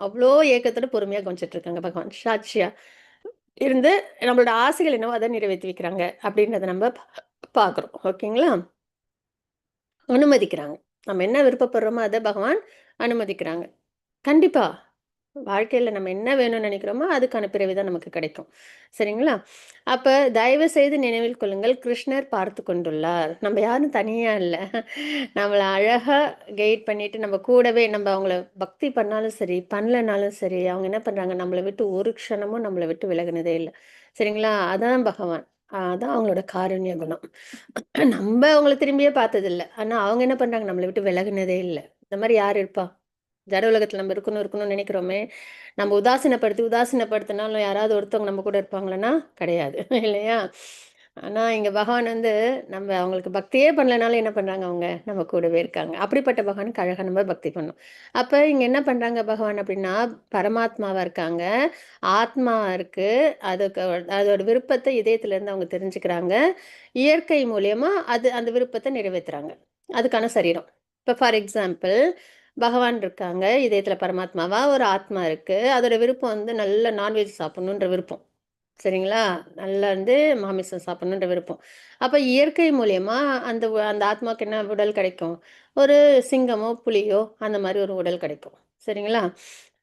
அவ்ளோ ஏக்கத்தோட பொறுமையா கவனிச்சுட்டு இருக்காங்க பகவான். சாட்சியா இருந்து நம்மளோட ஆசைகள் என்னவோ அத நிறைவேத்தி வைக்கிறாங்க. அப்படின்றத நம்ம பார்க்குறோம். ஓகேங்களா? அனுமதிக்கிறாங்க. நம்ம என்ன விருப்பப்படுறோமோ அத பகவான் அனுமதிக்கிறாங்க. கண்டிப்பா. வாழ்க்கையில நம்ம என்ன வேணும்னு நினைக்கிறோமோ, அதுக்கான பிறவி தான் நமக்கு கிடைக்கும். சரிங்களா? அப்ப தயவு செய்து நினைவில் கொள்ளுங்கள், கிருஷ்ணர் பார்த்துக் கொண்டுள்ளார். நம்ம யாரும் தனியா இல்ல. நம்மள அழகா கைட் பண்ணிட்டு, நம்ம கூடவே நம்ம அவங்கள பக்தி பண்ணாலும் சரி, பண்ணலனாலும் சரி, அவங்க என்ன பண்றாங்க, நம்மள விட்டு ஒரு க்ஷணமும் நம்மள விட்டு விலகுனதே இல்ல. சரிங்களா? அதான் பகவான். அதான் அவங்களோட காருண்ய குணம். நம்ப அவங்கள திரும்பியே பார்த்ததில்ல. ஆனா அவங்க என்ன பண்றாங்க, நம்மள விட்டு விலகுனதே இல்ல. இந்த மாரி யார் இருப்பா? ஜட உலகத்துல நம்ம இருக்கணும், இருக்கணும்னு நெனைக்கிறோமே! நம்ம உதாசீனப்படுத்தினாலும் யாராவது ஒருத்தவங்க நம்ம கூட இருப்பாங்களான்னா, கிடையாது. இல்லையா? ஆனா இங்க பகவான் வந்து நம்ம அவங்களுக்கு பக்தியே பண்ணலனாலும் என்ன பண்றாங்க அவங்க நம்ம கூடவே இருக்காங்க. அப்படிப்பட்ட பகவானுக்கு அழகா நம்ம பக்தி பண்ணணும். அப்ப இங்க என்ன பண்றாங்க பகவான் அப்படின்னா, பரமாத்மாவா இருக்காங்க. ஆத்மா இருக்கு. அதுக்கு அதோட விருப்பத்த இதயத்துல இருந்து அவங்க தெரிஞ்சுக்கிறாங்க. இயற்கை மூலியமா அந்த விருப்பத்த நிறைவேத்துறாங்க. அதுக்கான சரீரம். இப்ப ஃபார் எக்ஸாம்பிள் பகவான் இருக்காங்க. இதயத்துல பரமாத்மாவா ஒரு ஆத்மா இருக்கு. அதோட விருப்பம் வந்து நல்ல நான்வெஜ் சாப்பிடணுன்ற விருப்பம். சரிங்களா? நல்லா வந்து மாமிசம் சாப்பிடணுன்ற விருப்பம். அப்ப இயற்கை மூலியமா அந்த ஆத்மாக்கு என்ன உடல் கிடைக்கும்? ஒரு சிங்கமோ, புலியோ அந்த மாரி ஒரு உடல் கிடைக்கும். சரிங்களா?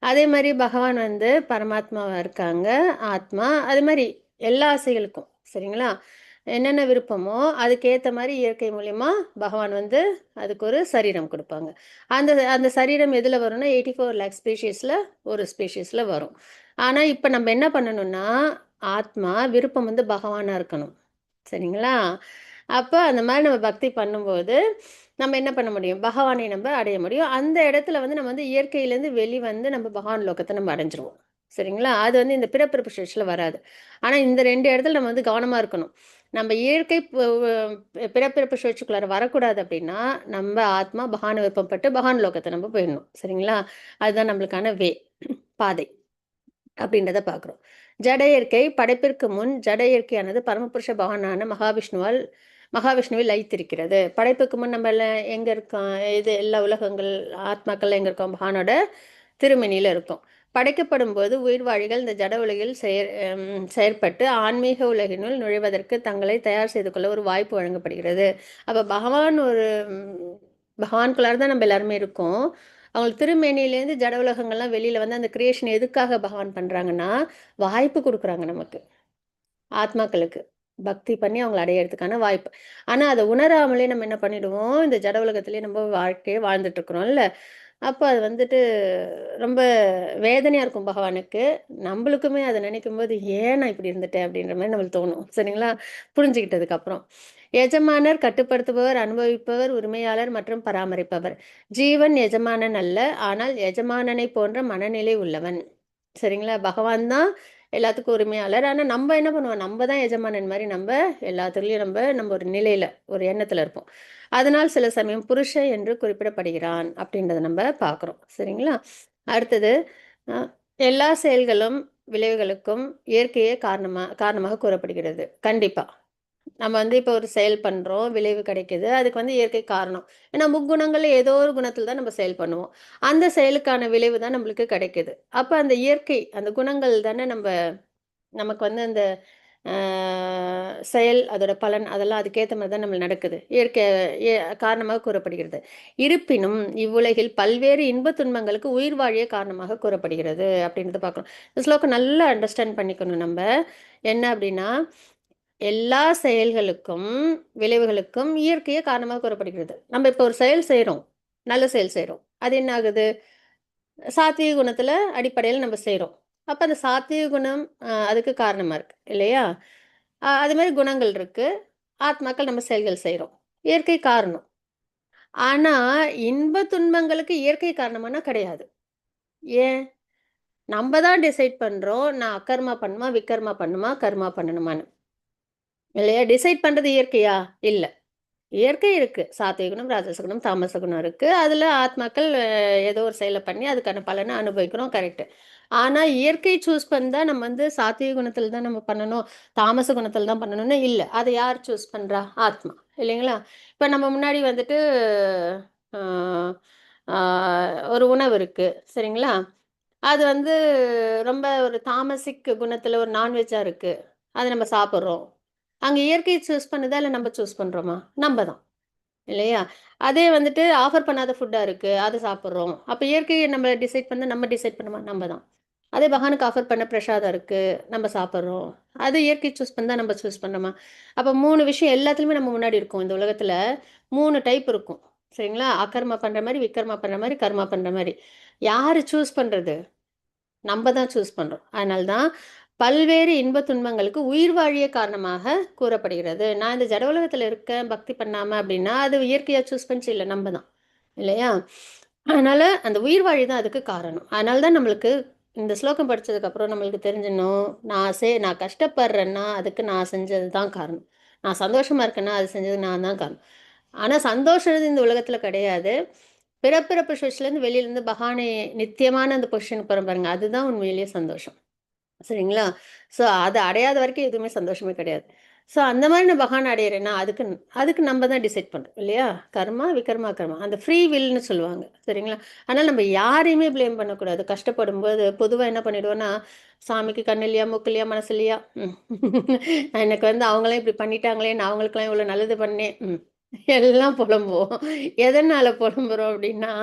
அதே மாரி பகவான் வந்து பரமாத்மாவா இருக்காங்க, ஆத்மா. அது மாரி எல்லா ஆசைகளுக்கும். சரிங்களா? என்னென்ன விருப்பமோ, அதுக்கேத்த மாரி இயற்கை மூலியமா பகவான் வந்து அதுக்கு ஒரு சரீரம் குடுப்பாங்க. அந்த அந்த சரீரம் எதுல வரும்னா, 84 லேக் ஸ்பீஷீஸ்ல ஒரு ஸ்பீஷீஸ்ல வரும். ஆனா, இப்ப நம்ம என்ன பண்ணணும்னா, ஆத்மா விருப்பம் வந்து பகவானா இருக்கணும். சரிங்களா? அப்ப அந்த மாரி நம்ம பக்தி பண்ணும்போது, நம்ம என்ன பண்ண முடியும்? பகவானை நம்ப அடைய முடியும். அந்த இடத்துல வந்து நம்ம வந்து இயற்கையிலேருந்து வெளிவந்து நம்ம பகவான் லோகத்த நம்ம அடைஞ்சுருவோம். சரிங்களா? அது வந்து இந்த பிறப்பிறப்பு சுழற்சியில வராது. ஆனா, இந்த 2 இடத்துல நம்ம வந்து கவனமா இருக்கணும். நம்ம இயற்கை பிறப்பிறப்பு சுழற்சிக்குள்ளார வரக்கூடாது அப்படின்னா, நம்ம ஆத்மா பகவான விருப்பப்பட்டு பகவான் லோகத்த நம்ம போயிடணும். சரிங்களா? அதுதான் நம்மளுக்கான பாதை. அப்படின்றத பார்க்குறோம். ஜட இயற்கை படைப்பிற்கு முன் ஜட இயற்கையானது பரமபுருஷ பகவானான மகாவிஷ்ணுவில் லயித்திருக்கிறது. படைப்புக்கு முன் நம்ம எல்லாம் எங்க இருக்கோம்? இது எல்லா உலகங்கள், ஆத்மாக்கள் எங்க இருக்கோம்? பகவானோட திருமேனியில இருக்கோம். படைக்கப்படும்போது உயிர்வாழிகள் இந்த ஜட உலகில் செயற்பட்டு ஆன்மீக உலகினுள் நுழைவதற்கு தங்களை தயார் செய்து கொள்ள ஒரு வாய்ப்பு வழங்கப்படுகிறது. அப்ப ம் பகவானுக்குள்ளார தான் நம்ம எல்லாருமே இருக்கோம். அவங்களுக்கு திருமேனியிலேருந்து ஜட உலகங்கள்லாம் வெளியில வந்து அந்த கிரியேஷன் எதுக்காக பகவான் பண்றாங்கன்னா, வாய்ப்பு குடுக்குறாங்க நமக்கு. ஆத்மாக்களுக்கு. பக்தி பண்ணி அவங்கள அடையறதுக்கான வாய்ப்பு. ஆனா, அத உணராமலே நம்ம என்ன பண்ணிடுவோம், இந்த ஜட உலகத்திலேயே நம்ம வாழ்க்கைய வாழ்ந்துட்டு இருக்கிறோம்ல. அப்ப அது வந்துட்டு ரொம்ப வேதனையா இருக்கும் பகவானுக்கு. நம்பளுக்குமே அத நினைக்கும்போது, "ஏன் நான் இப்படி இருந்துட்டேன்?" அப்படின்ற மாரி நம்மளுக்கு தோணும். சரிங்களா? புரிஞ்சுகிட்டதுக்கு அப்புறம். எஜமானர் கட்டுப்படுத்துபவர், அனுபவிப்பவர், உரிமையாளர் மற்றும் பராமரிப்பவர். ஜீவன் எஜமானன் அல்ல, ஆனால் எஜமானனைப் போன்ற மனநிலை உள்ளவன். சரிங்களா? பகவான் தான் எல்லாத்துக்கும் உரிமையாளர். ஆனா, நம்ப என்ன பண்ணுவோம்? நம்ப தான் எஜமானன் மாரி நம்ப எல்லாத்துலயும் நம்ப ஒரு நிலையில, ஒரு எண்ணத்துல இருப்போம். அதனால் சில சமயம் புருஷன் என்று குறிப்பிடப்படுகிறான் அப்படின்றத நம்ப பார்க்குறோம். சரிங்களா? அடுத்தது, அ எல்லா செயல்களும், விளைவுகளுக்கும் இயற்கையே காரணமாக கூறப்படுகிறது. கண்டிப்பா. நம்ம வந்து இப்போ ஒரு செயல் பண்றோம், விளைவு கிடைக்குது. அதுக்கு வந்து இயற்கை காரணம். ஏன்னா முக்குணங்கள்ல ஏதோ ஒரு குணத்துல தான் நம்ம செயல் பண்ணுவோம். அந்த செயலுக்கான விளைவு தான் நம்மளுக்கு கிடைக்குது. அப்ப அந்த இயற்கை, அந்த குணங்கள் தானே நமக்கு வந்து அந்த அ செயல், அதோட பலன் அதெல்லாம் அதுக்கேத்த மாரி தான் நம்மளுக்கு நடக்குது. இயற்கை எ காரணமாக கூறப்படுகிறது. இருப்பினும் இவ்வுலகில் பல்வேறு இன்பத் துன்பங்களுக்கு உயிர் வாழிய காரணமாக கூறப்படுகிறது அப்படின்றத பார்க்கணும். இந்த ஸ்லோகம் நல்லா அண்டர்ஸ்டாண்ட் பண்ணிக்கணும் நம்ப. என்ன அப்படின்னா, எல்லா செயல்களுக்கும், விளைவுகளுக்கும் இயற்கையே காரணமாக கூறப்படுகிறது. நம்ம இப்போ ஒரு செயல் செய்றோம். நல்ல செயல் செய்றோம். அது என்ன ஆகுது? சாத்வீக குணத்துல அடிப்படையில நம்ம செய்றோம். அப்ப அந்த சாத்வீக குணம் அதுக்கு காரணமா இருக்கு. இல்லையா? அது மாரி குணங்கள் இருக்கு. ஆத்மாக்கள் நம்ம செயல்கள் செய்றோம். இயற்கை காரணம். ஆனா, இன்ப துன்பங்களுக்கு இயற்கை காரணமானா கிடையாது. ஏன்? நம்ப தான் டிசைட் பண்றோம். நான் அகர்மா பண்ணணுமா? விகர்மா பண்ணணுமா? கர்மா பண்ணணுமான்னு. இல்லையா? டிசைட் பண்றது இயற்கையா? இல்ல. இயற்கை இருக்கு. சாத்விக குணம், ராஜச குணம், தாமச குணம் இருக்கு. அதுல ஆத்மாக்கள் ஏதோ ஒரு செயல பண்ணி அதுக்கான பலன அனுபவிக்கிறோம். கரெக்ட்டு. ஆனா, இயற்கை சூஸ் பண்ணா நம்ம வந்து சாத்விக குணத்தில தான் நம்ம பண்ணணும், தாமச குணத்தில தான் பண்ணணும்னு இல்ல. அத யார் சூஸ் பண்றா? ஆத்மா. இல்லைங்களா? இப்ப நம்ம முன்னாடி வந்துட்டு அ ஆ ஒரு உணவு இருக்கு. சரிங்களா? அது வந்து ரொம்ப ஒரு தாமசிக் குணத்தில ஒரு நான்வெஜ்ஜா இருக்கு. அத நம்ம சாப்பிடுறோம். அங்க இயற்கை சூஸ் பண்ணுதா? இல்ல நம்ம சூஸ் பண்றோமா? நம்ப தான். இல்லையா? அதே வந்துட்டு ஆஃபர் பண்ணாத ஃபுட்டா இருக்கு. அத சாப்பிடுறோம். அப்ப இயற்கைய நம்ம டிசைட் பண்ணா நம்ம டிசைட் பண்ணோமா? நம்ம தான். அதே பகவானுக்கு ஆஃபர் பண்ண பிரசாதம் இருக்கு. நம்ம சாப்பிடுறோம். அது இயற்கை சூஸ் பண்ணா நம்ம சூஸ் பண்ணோமா? அப்ப 3 விஷயம் எல்லாத்துலயுமே நம்ம முன்னாடி இருக்கோம். இந்த உலகத்துல 3 டைப் இருக்கும். சரிங்களா? அகர்மா பண்ற மாரி, விகர்மா பண்ற மாரி, கர்மா பண்ற மாரி. யாரு சூஸ் பண்றது? நம்ப தான் சூஸ் பண்றோம். அதனால தான் பல்வேறு இன்பத் துன்பங்களுக்கு உயிர் வாழிய காரணமாக கூறப்படுகிறது. நான் இந்த ஜட உலகத்துல இருக்கேன், பக்தி பண்ணாம அப்படின்னா, அது இயற்கையா சூஸ் பண்ணுச்சு இல்ல, நம்ப தான். இல்லையா? அதனால அந்த உயிர் வாழி தான் அதுக்கு காரணம். அதனால தான் நம்மளுக்கு இந்த ஸ்லோகம் படிச்சதுக்கு அப்புறம் நம்மளுக்கு தெரிஞ்சிடணும், நான் கஷ்டப்படுறேன்னா, அதுக்கு நான் செஞ்சது தான் காரணம். நான் சந்தோஷமா இருக்கேன்னா அது செஞ்சது நான் தான் காரணம். ஆனா சந்தோஷம்ன்றது இந்த உலகத்துல கிடையாது. பிறப்பிறப்பு சுவிட்ச்லேருந்து வெளியிலேருந்து பகவானை நித்தியமான அந்த பொசிஷனுக்கு போகிறோம் பாருங்க, அதுதான் உண்மையிலேயே சந்தோஷம். சரிங்களா? ஸோ அத அடையாத வரைக்கும் எதுவுமே சந்தோஷமே கிடையாது. ஸோ அந்த மாரி நான் பகவான அடையிறேன்னா, அதுக்கு அதுக்கு நம்ம தான் டிசைட் பண்றோம் இல்லையா? கர்மா, விகர்மா, கர்மா. அந்த ஃப்ரீ வில்ன்னு சொல்லுவாங்க. சரிங்களா? அதனால நம்ம யாரையுமே ப்ளேம் பண்ணக்கூடாது. கஷ்டப்படும்போது பொதுவா என்ன பண்ணிடுவோம்னா, சாமிக்கு கண்ணு இல்லையா, மூக்கு இல்லையா, மனசு இல்லையா? ம். எனக்கு வந்து அவங்களே இப்படி பண்ணிட்டாங்களே, நான் அவங்களுக்கெல்லாம் இவ்வளோ நல்லது பண்ணேன். ம். எல்லாம் புலம்புவோம். எதனால புலம்புறோம் அப்படின்னா,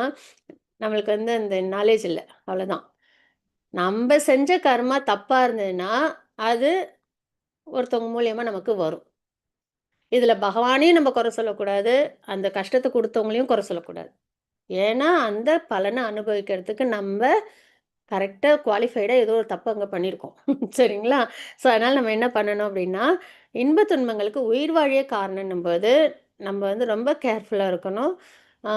நம்மளுக்கு வந்து அந்த நாலேட்ஜ் இல்ல. அவ்வளோதான். நம்ப செஞ்ச கர்மா தப்பா இருந்ததுன்னா, அது ஒருத்தவங்க மூலியமா நமக்கு வரும். இதுல பகவானையும் நம்ம குறை சொல்லக்கூடாது. அந்த கஷ்டத்த குடுத்தவங்களையும் குறை சொல்லக்கூடாது. ஏன்னா, அந்த பலன அனுபவிக்கிறதுக்கு நம்ப கரெக்ட்டா குவாலிஃபைடா ஏதோ ஒரு தப்பு அங்க பண்ணியிருக்கோம். சரிங்களா? ஸோ, அதனால நம்ம என்ன பண்ணணும் அப்டின்னா, இன்ப துன்பங்களுக்கு உயிர் வாழியே காரணம்ன்னும்போது, நம்ம வந்து ரொம்ப கேர்ஃபுல்லா இருக்கணும். ஆ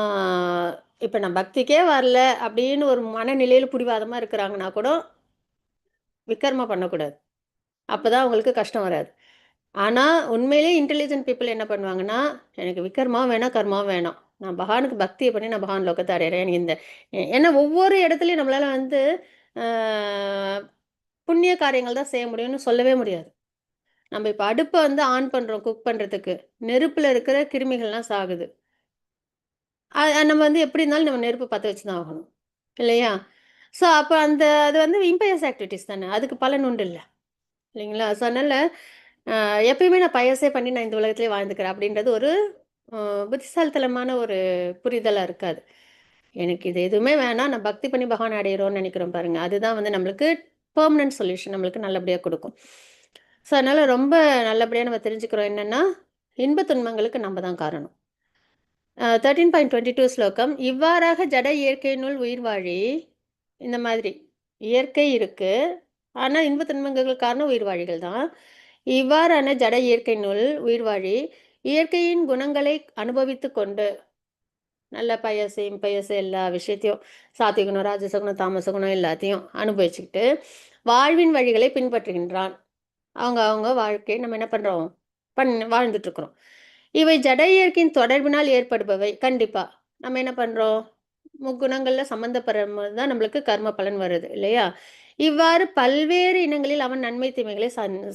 இப்ப நான் பக்திக்கே வரல அப்டின்னு ஒரு மனநிலையில பிடிவாதமா இருக்கிறாங்கன்னா கூட, விக்கர்மா பண்ணக்கூடாது. அப்பதான் அவங்களுக்கு கஷ்டம் வராது. ஆனா, உண்மையிலேயே இன்டெலிஜென்ட் பீப்பிள் என்ன பண்ணுவாங்கன்னா, எனக்கு விக்கர்மாவும் வேணாம், கர்மாவும் வேணாம். நான் பகவானுக்கு பக்திய பண்ணி நான் பகவான் லோகத்த அடையறேன். எனக்கு இந்த ஏன்னா ஒவ்வொரு இடத்துலயும் நம்மளால வந்து ஆ புண்ணிய காரியங்கள் தான் செய்ய முடியும்னு சொல்லவே முடியாது. நம்ம இப்ப அடுப்ப வந்து ஆன் பண்றோம் குக் பண்றதுக்கு. நெருப்புல இருக்கிற கிருமிகள்லாம் சாகுது. நம்ம வந்து எப்படி இருந்தாலும் நம்ம நெருப்பு பத்த வச்சு தான் ஆகணும். இல்லையா? ஸோ அப்ப அது வந்து இம்பயஸ் ஆக்டிவிட்டீஸ் தானே. அதுக்கு பலன் உண்டுல்ல. இல்லைங்களா? ஸோ அதனால அ எப்பயுமே நான் பயசே பண்ணி நான் இந்த உலகத்திலே வாழ்ந்துக்கிறேன் அப்படின்றது ஒரு அ புத்திசாலித்தனமான ஒரு புரிதலா இருக்காது. எனக்கு இது எதுவுமே வேணாம். நான் பக்தி பண்ணி பகவான அடையிறோம்னு நெனைக்கிறோம் பாருங்க. அதுதான் வந்து நம்மளுக்கு பெர்மனன்ட் சொல்யூஷன் நம்மளுக்கு நல்லபடியா குடுக்கும். ஸோ அதனால ரொம்ப நல்லபடியா நம்ம தெரிஞ்சுக்கிறோம் என்னன்னா, இன்ப துன்பங்களுக்கு நம்ம தான் காரணம். 13.22 ஸ்லோகம். இவ்வாறாக ஜட இயற்கையினுள் உயிர் வாழி இந்த மாதிரி இயற்கை இருக்கு. ஆனா, இன்ப துன்பங்களுக்கு காரணம் உயிர்வாழிகள் தான். இவ்வாறான ஜட இயற்கையினுள் உயிர் வாழி, இயற்கையின் குணங்களை அனுபவித்துக் கொண்டு, நல்ல பயசு, இம்பயசு எல்லா விஷயத்தையும் சாத்விகுணம், ராஜசகுணம், தாமசகுணம் எல்லாத்தையும் அனுபவிச்சுக்கிட்டு, வாழ்வின் வழிகளை பின்பற்றுகின்றான். அவங்க அவங்க வாழ்க்கையை நம்ம என்ன பண்றோம்? வாழ்ந்துட்டு இருக்கிறோம். இவை ஜட இயற்கையின் தொடர்பினால் ஏற்படுபவை. கண்டிப்பா. நம்ம என்ன பண்றோம்? முக்குணங்கள்ல சம்மந்தப்படும்போது தான் நம்மளுக்கு கர்ம பலன் வருது இல்லையா? இவ்வாறு பல்வேறு இனங்களில் அவன் நன்மை, தீமைகளை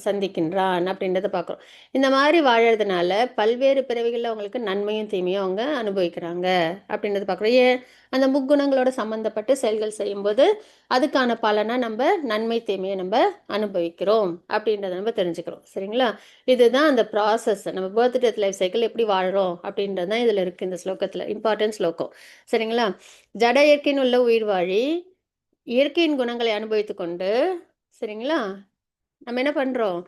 சந்திக்கின்றான் அப்படின்றத பார்க்குறோம். இந்த மாரி வாழறதுனால பல்வேறு பிறவிகள்ல அவங்களுக்கு நன்மையும், தீமையும் அவங்க அனுபவிக்கிறாங்க அப்படின்றத பார்க்குறோம். ஏன்? அந்த முக்குணங்களோட சம்மந்தப்பட்டு செயல்கள் செய்யும்போது, அதுக்கான பலனா நம்ப நன்மை, தீமைய நம்ப அனுபவிக்கிறோம் அப்படின்றத நம்ம தெரிஞ்சுக்கிறோம். சரிங்களா? இதுதான் அந்த ப்ராசஸ். நம்ம பர்த், டெத், லைஃப் சைக்கிள் எப்படி வாழ்றோம் அப்படின்றது தான் இதுல இருக்கு இந்த ஸ்லோகத்துல. இம்பார்ட்டன்ட் ஸ்லோகம். சரிங்களா? ஜட இயற்கையின் உள்ள உயிர் வாழி, இயற்கையின் குணங்களை அனுபவித்துக் கொண்டு, சரிங்களா? நம்ம என்ன பண்றோம்?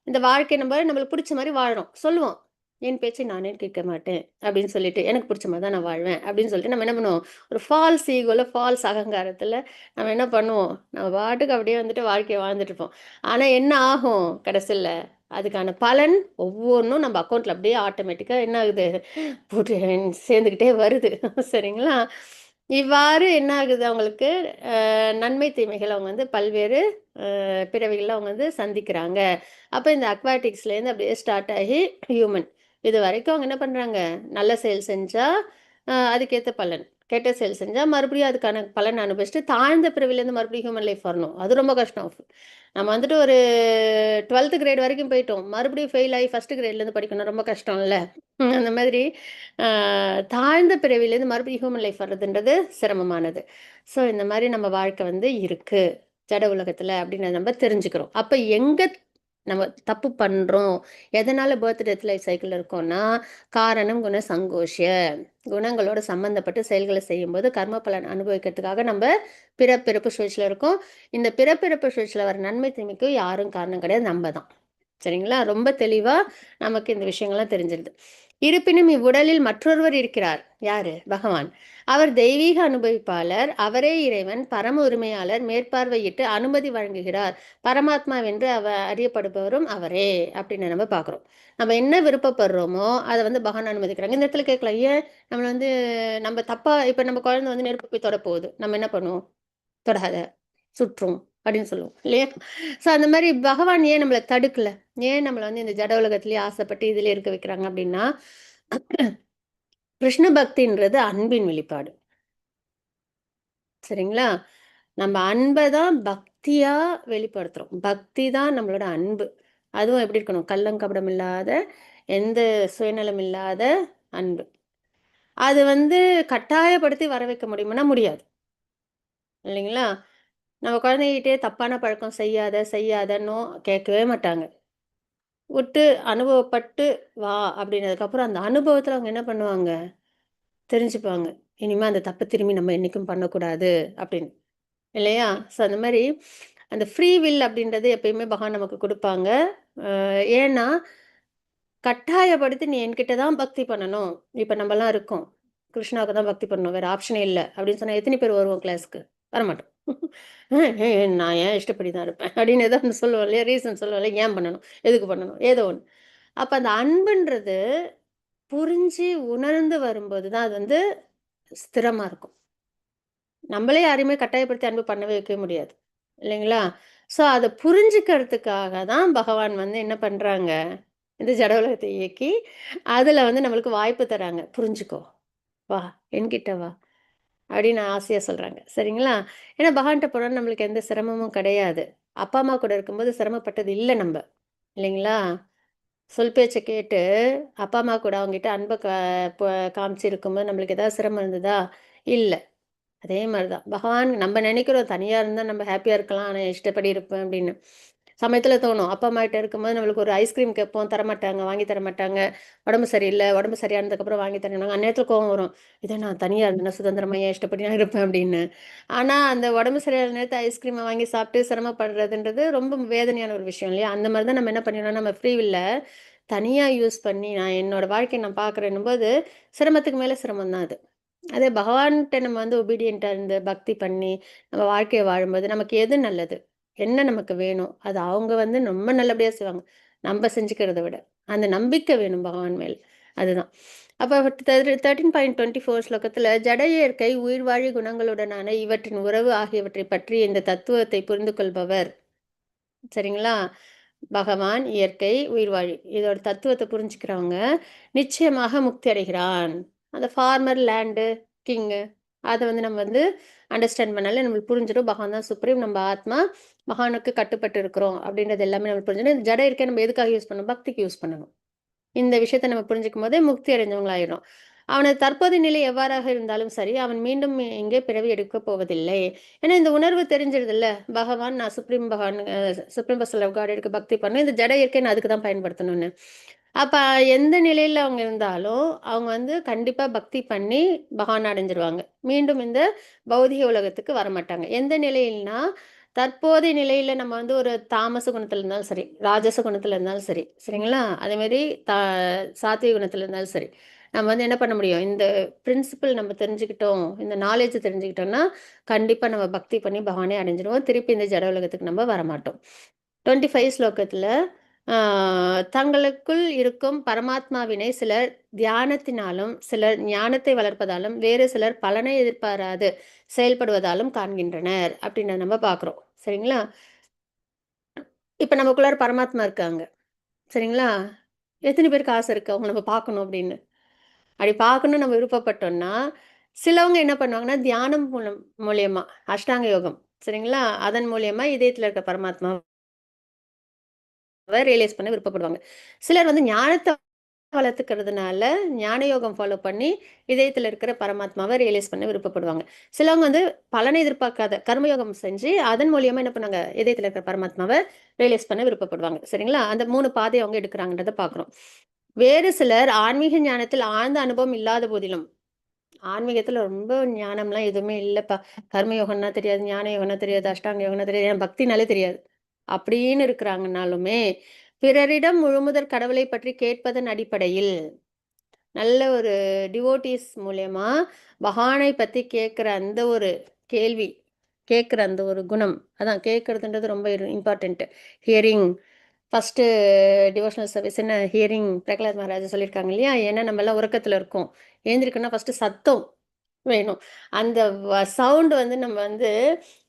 இந்த வாழ்க்கை நம்மளுக்கு புடிச்ச மாரி வாழ்றோம். சொல்லுவோம். "என் பேச்சை நானே கேட்க மாட்டேன்" அப்படின்னு சொல்லிட்டு, "எனக்கு புடிச்ச மாரி தான் நான் வாழ்வேன்" அப்படின்னு சொல்லிட்டு நம்ம என்ன பண்ணுவோம்? ஒரு ஃபால்ஸ் ஈகோல, ஃபால்ஸ் அகங்காரத்துல நம்ம என்ன பண்ணுவோம்? நம்ம பாட்டுக்கு அப்படியே வந்துட்டு வாழ்க்கைய வாழ்ந்துட்டு இருப்போம். ஆனா என்ன ஆகும் கடைசில? அதுக்கான பலன் ஒவ்வொன்னும் நம்ம அக்கவுண்ட்ல அப்படியே ஆட்டோமேட்டிக்கா என்ன ஆகுது? போட்டு சேர்ந்துக்கிட்டே வருது. சரிங்களா? இவ்வாறு என்ன ஆகுது அவங்களுக்கு? நன்மை, தீமைகள் அவங்க வந்து பல்வேறு பிறவிகள்ல அவங்க வந்து சந்திக்கிறாங்க. அப்ப இந்த அக்வாட்டிக்ஸ்லேருந்து அப்படியே ஸ்டார்ட் ஆகி ஹியூமன். இதுவரைக்கும் அவங்க என்ன பண்றாங்க? நல்ல செயல் செஞ்சா, அதுக்கேத்த பலன். கெட்ட செயல் செஞ்சா, மறுபடியும் அதுக்கான பலன அனுபவிச்சுட்டு, தாழ்ந்த பிறவிலேருந்து மறுபடியும் ஹியூமன் லைஃப் வரணும். அது ரொம்ப கஷ்டம். நம்ம வந்துட்டு ஒரு 12த் கிரேட் வரைக்கும் போயிட்டோம். மறுபடியும் ஃபெயில் ஆகி 1 கிரேட்லேருந்து படிக்கணும். ரொம்ப கஷ்டம்ல. அந்த மாதிரி அ தாழ்ந்த பிறவிலேருந்து மறுபடியும் ஹியூமன் லைஃப் வர்றதுன்றது சிரமமானது. ஸோ இந்த மாரி நம்ம வாழ்க்கை வந்து இருக்கு. ஜட உலகத்துல அப்படின்னு நம்ம தெரிஞ்சுக்கிறோம். அப்ப எங்க நம்ம தப்பு பண்றோம்? எதனால பர்த், டெத், லைஃப் சைக்கிள்ல இருக்கோம்னா, காரணம் குண சங்கோஷ. குணங்களோட சம்பந்தப்பட்டு செயல்கள செய்யும்போது, கர்ம பலன் அனுபவிக்கிறதுக்காக நம்ப பிறப்பிறப்பு சுழற்சியில இருக்கோம். இந்த பிறப்பிறப்பு சுழற்சியில வர நன்மை, தீமைக்கு யாரும் காரணம் கிடையாது. நம்ப தான். சரிங்களா? ரொம்ப தெளிவா நமக்கு இந்த விஷயங்கள்லாம் தெரிஞ்சிருது. இருப்பினும் இவ்வுடலில் மற்றொருவர் இருக்கிறார். யாரு? பகவான். அவர் தெய்வீக அனுபவிப்பாளர். அவரே இறைவன், பரம உரிமையாளர், மேற்பார்வையிட்டு அனுமதி வழங்குகிறார். பரமாத்மாவென்று அறியப்படுபவரும் அவரே அப்படின்னு நம்ம பார்க்குறோம். நம்ம என்ன விருப்பப்படுறோமோ, அத வந்து பகவான் அனுமதிக்கிறாங்க. இந்த இடத்துல கேட்கலாம், ஏன் நம்மள வந்து நம்ம தப்பா இப்ப நம்ம குழந்தை வந்து நெருப்பு போய் தொட போகுது. நம்ம என்ன பண்ணுவோம்? தொடாத, சுட்டுரும். அப்படின்னு சொல்லுவோம் இல்லையா? ஸோ அந்த மாதிரி பகவான் ஏன் நம்மளை தடுக்கல? ஏன் நம்மளை வந்து இந்த ஜட உலகத்திலேயே ஆசைப்பட்டு இதிலே இருக்க வைக்கிறாங்க அப்படின்னா, கிருஷ்ண பக்தின்றது அன்பின் வெளிப்பாடு. சரிங்களா? நம்ம அன்பை தான் பக்தியா வெளிப்படுத்துறோம். பக்தி தான் நம்மளோட அன்பு. அதுவும் எப்படி இருக்கணும்? கள்ளங்கபடம் இல்லாத, எந்த சுயநலம் இல்லாத அன்பு. அது வந்து கட்டாயப்படுத்தி வர வைக்க முடியுமான்னா முடியாது. இல்லைங்களா? நம்ம குழந்தைகிட்டயே தப்பான பழக்கம் செய்யாத, செய்யாதன்னும் கேட்கவே மாட்டாங்க. விட்டு அனுபவப்பட்டு வா அப்படின்னதுக்கப்புறம் அந்த அனுபவத்துல அவங்க என்ன பண்ணுவாங்க? தெரிஞ்சுப்பாங்க. இனிமே அந்த தப்ப திரும்பி நம்ம என்னைக்கும் பண்ணக்கூடாது அப்படின்னு. இல்லையா? ஸோ அந்த மாரி அந்த ஃப்ரீ வில் அப்படின்றது எப்பயுமே பகவான் நமக்கு குடுப்பாங்க. ஏன்னா, கட்டாயப்படுத்தி நீ என்கிட்ட தான் பக்தி பண்ணணும். இப்ப நம்மலாம் இருக்கோம். கிருஷ்ணாவுக்கு தான் பக்தி பண்ணணும். வேற ஆப்ஷனே இல்ல. அப்படின்னு சொன்னா எத்தனை பேர் வருவோம் கிளாஸ்க்கு? வரமாட்டோம். நான் என் இஷ்டப்படி தான் இருப்பேன். அப்படின்னு ஏதோ ஒண்ணு சொல்லுவோம் இல்லையா? ரீசன் சொல்லுவோம் இல்லையா? ஏன் பண்ணணும்? எதுக்கு பண்ணணும்? ஏதோ ஒண்ணு. அப்ப அந்த அன்புன்றது புரிஞ்சு, உணர்ந்து வரும்போது தான் அது வந்து ஸ்திரமா இருக்கும். நம்மளே யாரையுமே கட்டாயப்படுத்தி அன்பு பண்ணவே வைக்கவே முடியாது. இல்லைங்களா? ஸோ அத புரிஞ்சுக்கிறதுக்காக தான் பகவான் வந்து என்ன பண்றாங்க? இந்த ஜட உலகத்த இயக்கி, அதுல வந்து நம்மளுக்கு வாய்ப்பு தராங்க. "புரிஞ்சுக்கோ, வா, என்கிட்ட வா" அப்படின்னு ஆசையா சொல்றாங்க. சரிங்களா? ஏன்னா பகவான்ட்ட போனா நம்மளுக்கு எந்த சிரமமும் கிடையாது. அப்பா, அம்மா கூட இருக்கும்போது சிரமப்பட்டது இல்ல நம்ப. இல்லைங்களா? சொல் பேச்ச கேட்டு, அப்பா, அம்மா கூட அவங்ககிட்ட அன்ப ப காமிச்சு இருக்கும்போது நம்மளுக்கு ஏதாவது சிரமம் இருந்ததா? இல்ல. அதே மாரி தான். பகவான் நம்ம நெனைக்கிறோம் தனியா இருந்தா நம்ம ஹேப்பியா இருக்கலாம். ஆனா இஷ்டப்படி இருப்பேன் அப்படின்னு. சமயத்துல தோணும். அப்பா, அம்மாகிட்ட இருக்கும்போது நம்மளுக்கு ஒரு ஐஸ்கிரீம் கேட்போம். தரமாட்டாங்க. வாங்கி தரமாட்டாங்க. உடம்பு சரியில்ல. உடம்பு சரியானதுக்கப்புறம் வாங்கி தரேன்னாங்க. அந்நேரத்துல கோவம் வரும். இதே நான் தனியா இருந்தேன்னா சுதந்திரமா என் இஷ்டப்படி நான் இருப்பேன் அப்படின்னு. ஆனா அந்த உடம்பு சரியில்லாத நேரத்துல ஐஸ்கிரீம வாங்கி சாப்பிட்டு சிரமப்படுறதுன்றது ரொம்ப வேதனையான ஒரு விஷயம் இல்லையா? அந்த மாரி தான் நம்ம என்ன பண்ணிடணும், நம்ம ஃப்ரீ வில்ல தனியா யூஸ் பண்ணி நான் என்னோட வாழ்க்கைய நான் பார்க்குறேன்னும்போது, சிரமத்துக்கு மேல சிரமம் தான் அது. அதே பகவான்ட்ட நம்ம வந்து ஒபீடியன்ட்டா இருந்து பக்தி பண்ணி, நம்ம வாழ்க்கைய வாழும்போது, நமக்கு எது நல்லது? என்ன நமக்கு வேணும்? அது அவங்க வந்து ரொம்ப நல்லபடியா செய்வாங்க. நம்ப செஞ்சுக்கிறத விட. அந்த நம்பிக்கை வேணும் பகவான் மேல். அதுதான். அப்ப 13.24 ஸ்லோகத்துல ஜட இயற்கை, உயிர்வாழி குணங்களுடனான இவற்றின் உறவு ஆகியவற்றைப் பற்றி இந்த தத்துவத்தை புரிந்து கொள்பவர் சரிங்களா? பகவான், இயற்கை, உயிர்வாழி. இதோட தத்துவத்த புரிஞ்சுக்கிறவங்க, நிச்சயமாக முக்தி அடைகிறான். அந்த ஃபார்மர், லேண்டு, கிங்கு அத வந்து நம்ம வந்து அண்டர்ஸ்டாண்ட் பண்ணாலே நம்மளுக்கு புரிஞ்சிடும். பகவான் தான் சுப்ரீம். நம்ம ஆத்மா, பகவானுக்கு கட்டுப்பட்டு இருக்கிறோம். அப்படின்றது எல்லாமே நம்மளுக்கு புரிஞ்சிடும். இந்த ஜட இருக்கை நம்ம எதுக்காக யூஸ் பண்ணணும்? பக்திக்கு யூஸ் பண்ணணும். இந்த விஷயத்த நம்ம புரிஞ்சுக்கும்போதே முக்தி அடைஞ்சவங்களாயிடுறோம். அவனது தற்போதைய நிலை எவ்வாறாக இருந்தாலும் சரி, அவன் மீண்டும் இங்கே பிறவி எடுக்கப் போவதில்லை. ஏன்னா இந்த உணர்வு தெரிஞ்சிருதுல்ல. பகவான் நான் சுப்ரீம் பகவான் சுப்ரீம் பர்சன் ஆஃப் காட் இருக்க பக்தி பண்ணணும். இந்த ஜட இயற்கை நான் அதுக்கு தான் பயன்படுத்தணும்னு. அப்ப எந்த நிலையில அவங்க இருந்தாலும், அவங்க வந்து கண்டிப்பா பக்தி பண்ணி பகவான அடைஞ்சிருவாங்க. மீண்டும் இந்த பௌதிக உலகத்துக்கு வரமாட்டாங்க. எந்த நிலையில்னா, தற்போதைய நிலையில நம்ம வந்து ஒரு தாமச குணத்துல இருந்தாலும் சரி, ராஜச குணத்துல இருந்தாலும் சரி, சரிங்களா? அதேமாரி தா சாத்விக குணத்துல இருந்தாலும் சரி. நம்ம வந்து என்ன பண்ண முடியும்? இந்த பிரின்சிபிள் நம்ம தெரிஞ்சுக்கிட்டோம், இந்த நாலேட்ஜ் தெரிஞ்சுக்கிட்டோம்னா, கண்டிப்பா நம்ம பக்தி பண்ணி பகவானே அடைஞ்சிருவோம். திருப்பி இந்த ஜட உலகத்துக்கு நம்ம வரமாட்டோம். 25 ஸ்லோகத்துல ஆ தங்களுக்குள் இருக்கும் பரமாத்மாவினை சிலர் தியானத்தினாலும், சிலர் ஞானத்தை வளர்ப்பதாலும், வேறு சிலர் பலனை எதிர்பாராது செயல்படுவதாலும் காண்கின்றனர். அப்படின்னு நம்ம பார்க்குறோம். சரிங்களா? இப்ப நமக்குள்ளார பரமாத்மா இருக்காங்க. சரிங்களா? எத்தன பேருக்கு ஆசை இருக்கு அவங்கள நம்ம பார்க்கணும் அப்படின்னு? அப்படி பார்க்கணும்னு நம்ம விருப்பப்பட்டோம்னா, சிலவங்க என்ன பண்ணுவாங்கன்னா, தியானம் மூலியமா அஷ்டாங்க யோகம். சரிங்களா? அதன் மூலியமா இதயத்துல இருக்க பரமாத்மாவ ரியலைஸ் பண்ண விருப்பப்படுவாங்க. சிலர் வந்து ஞானத்த வளர்த்துக்கிறதுனால, ஞான யோகம் ஃபாலோ பண்ணி, இதயத்துல இருக்கிற பரமாத்மாவ ரியலைஸ் பண்ண விருப்பப்படுவாங்க. சிலவங்க வந்து பலனை எதிர்பார்க்காத கர்மயோகம் செஞ்சு, அதன் மூலியமா என்ன பண்ணாங்க, இதயத்துல இருக்கிற பரமாத்மாவ ரியலைஸ் பண்ண விருப்பப்படுவாங்க. சரிங்களா? அந்த 3 பாதைய அவங்க எடுக்குறாங்கன்றத பார்க்குறோம். வேறு சிலர் ஆன்மீக ஞானத்தில் ஆழ்ந்த அனுபவம் இல்லாத போதிலும், ஆன்மீகத்துல ரொம்ப ஞானம்லாம் எதுவுமே இல்லப்பா. கர்ம யோகம்னா தெரியாது, ஞான யோகம்னா தெரியாது, அஷ்டாங்க யோகம்னா தெரியாது, ஏன் பக்தினாலே தெரியாது. அப்படின்னு இருக்கிறாங்கனாலுமே, பிறரிடம் முழுமுதற் கடவுளைப் பற்றி கேட்பதன் அடிப்படையில், நல்ல ஒரு டிவோட்டீஸ் மூலியமா பகவானை பத்தி கேட்கிற அந்த ஒரு கேள்வி, கேட்கிற அந்த ஒரு குணம், அதான் கேட்கறதுன்றது ரொம்ப important. Hearing first devotional service என்ன ஹியரிங் பிரகலாத் மகாராஜா சொல்லியிருக்காங்க இல்லையா? ஏன்னா நம்மலாம் உறக்கத்துல இருக்கோம். எழுந்திரிக்கணும்னா ஃபர்ஸ்ட்டு சத்தம் வேணும். அந்த சவுண்ட் வந்து நம்ம வந்து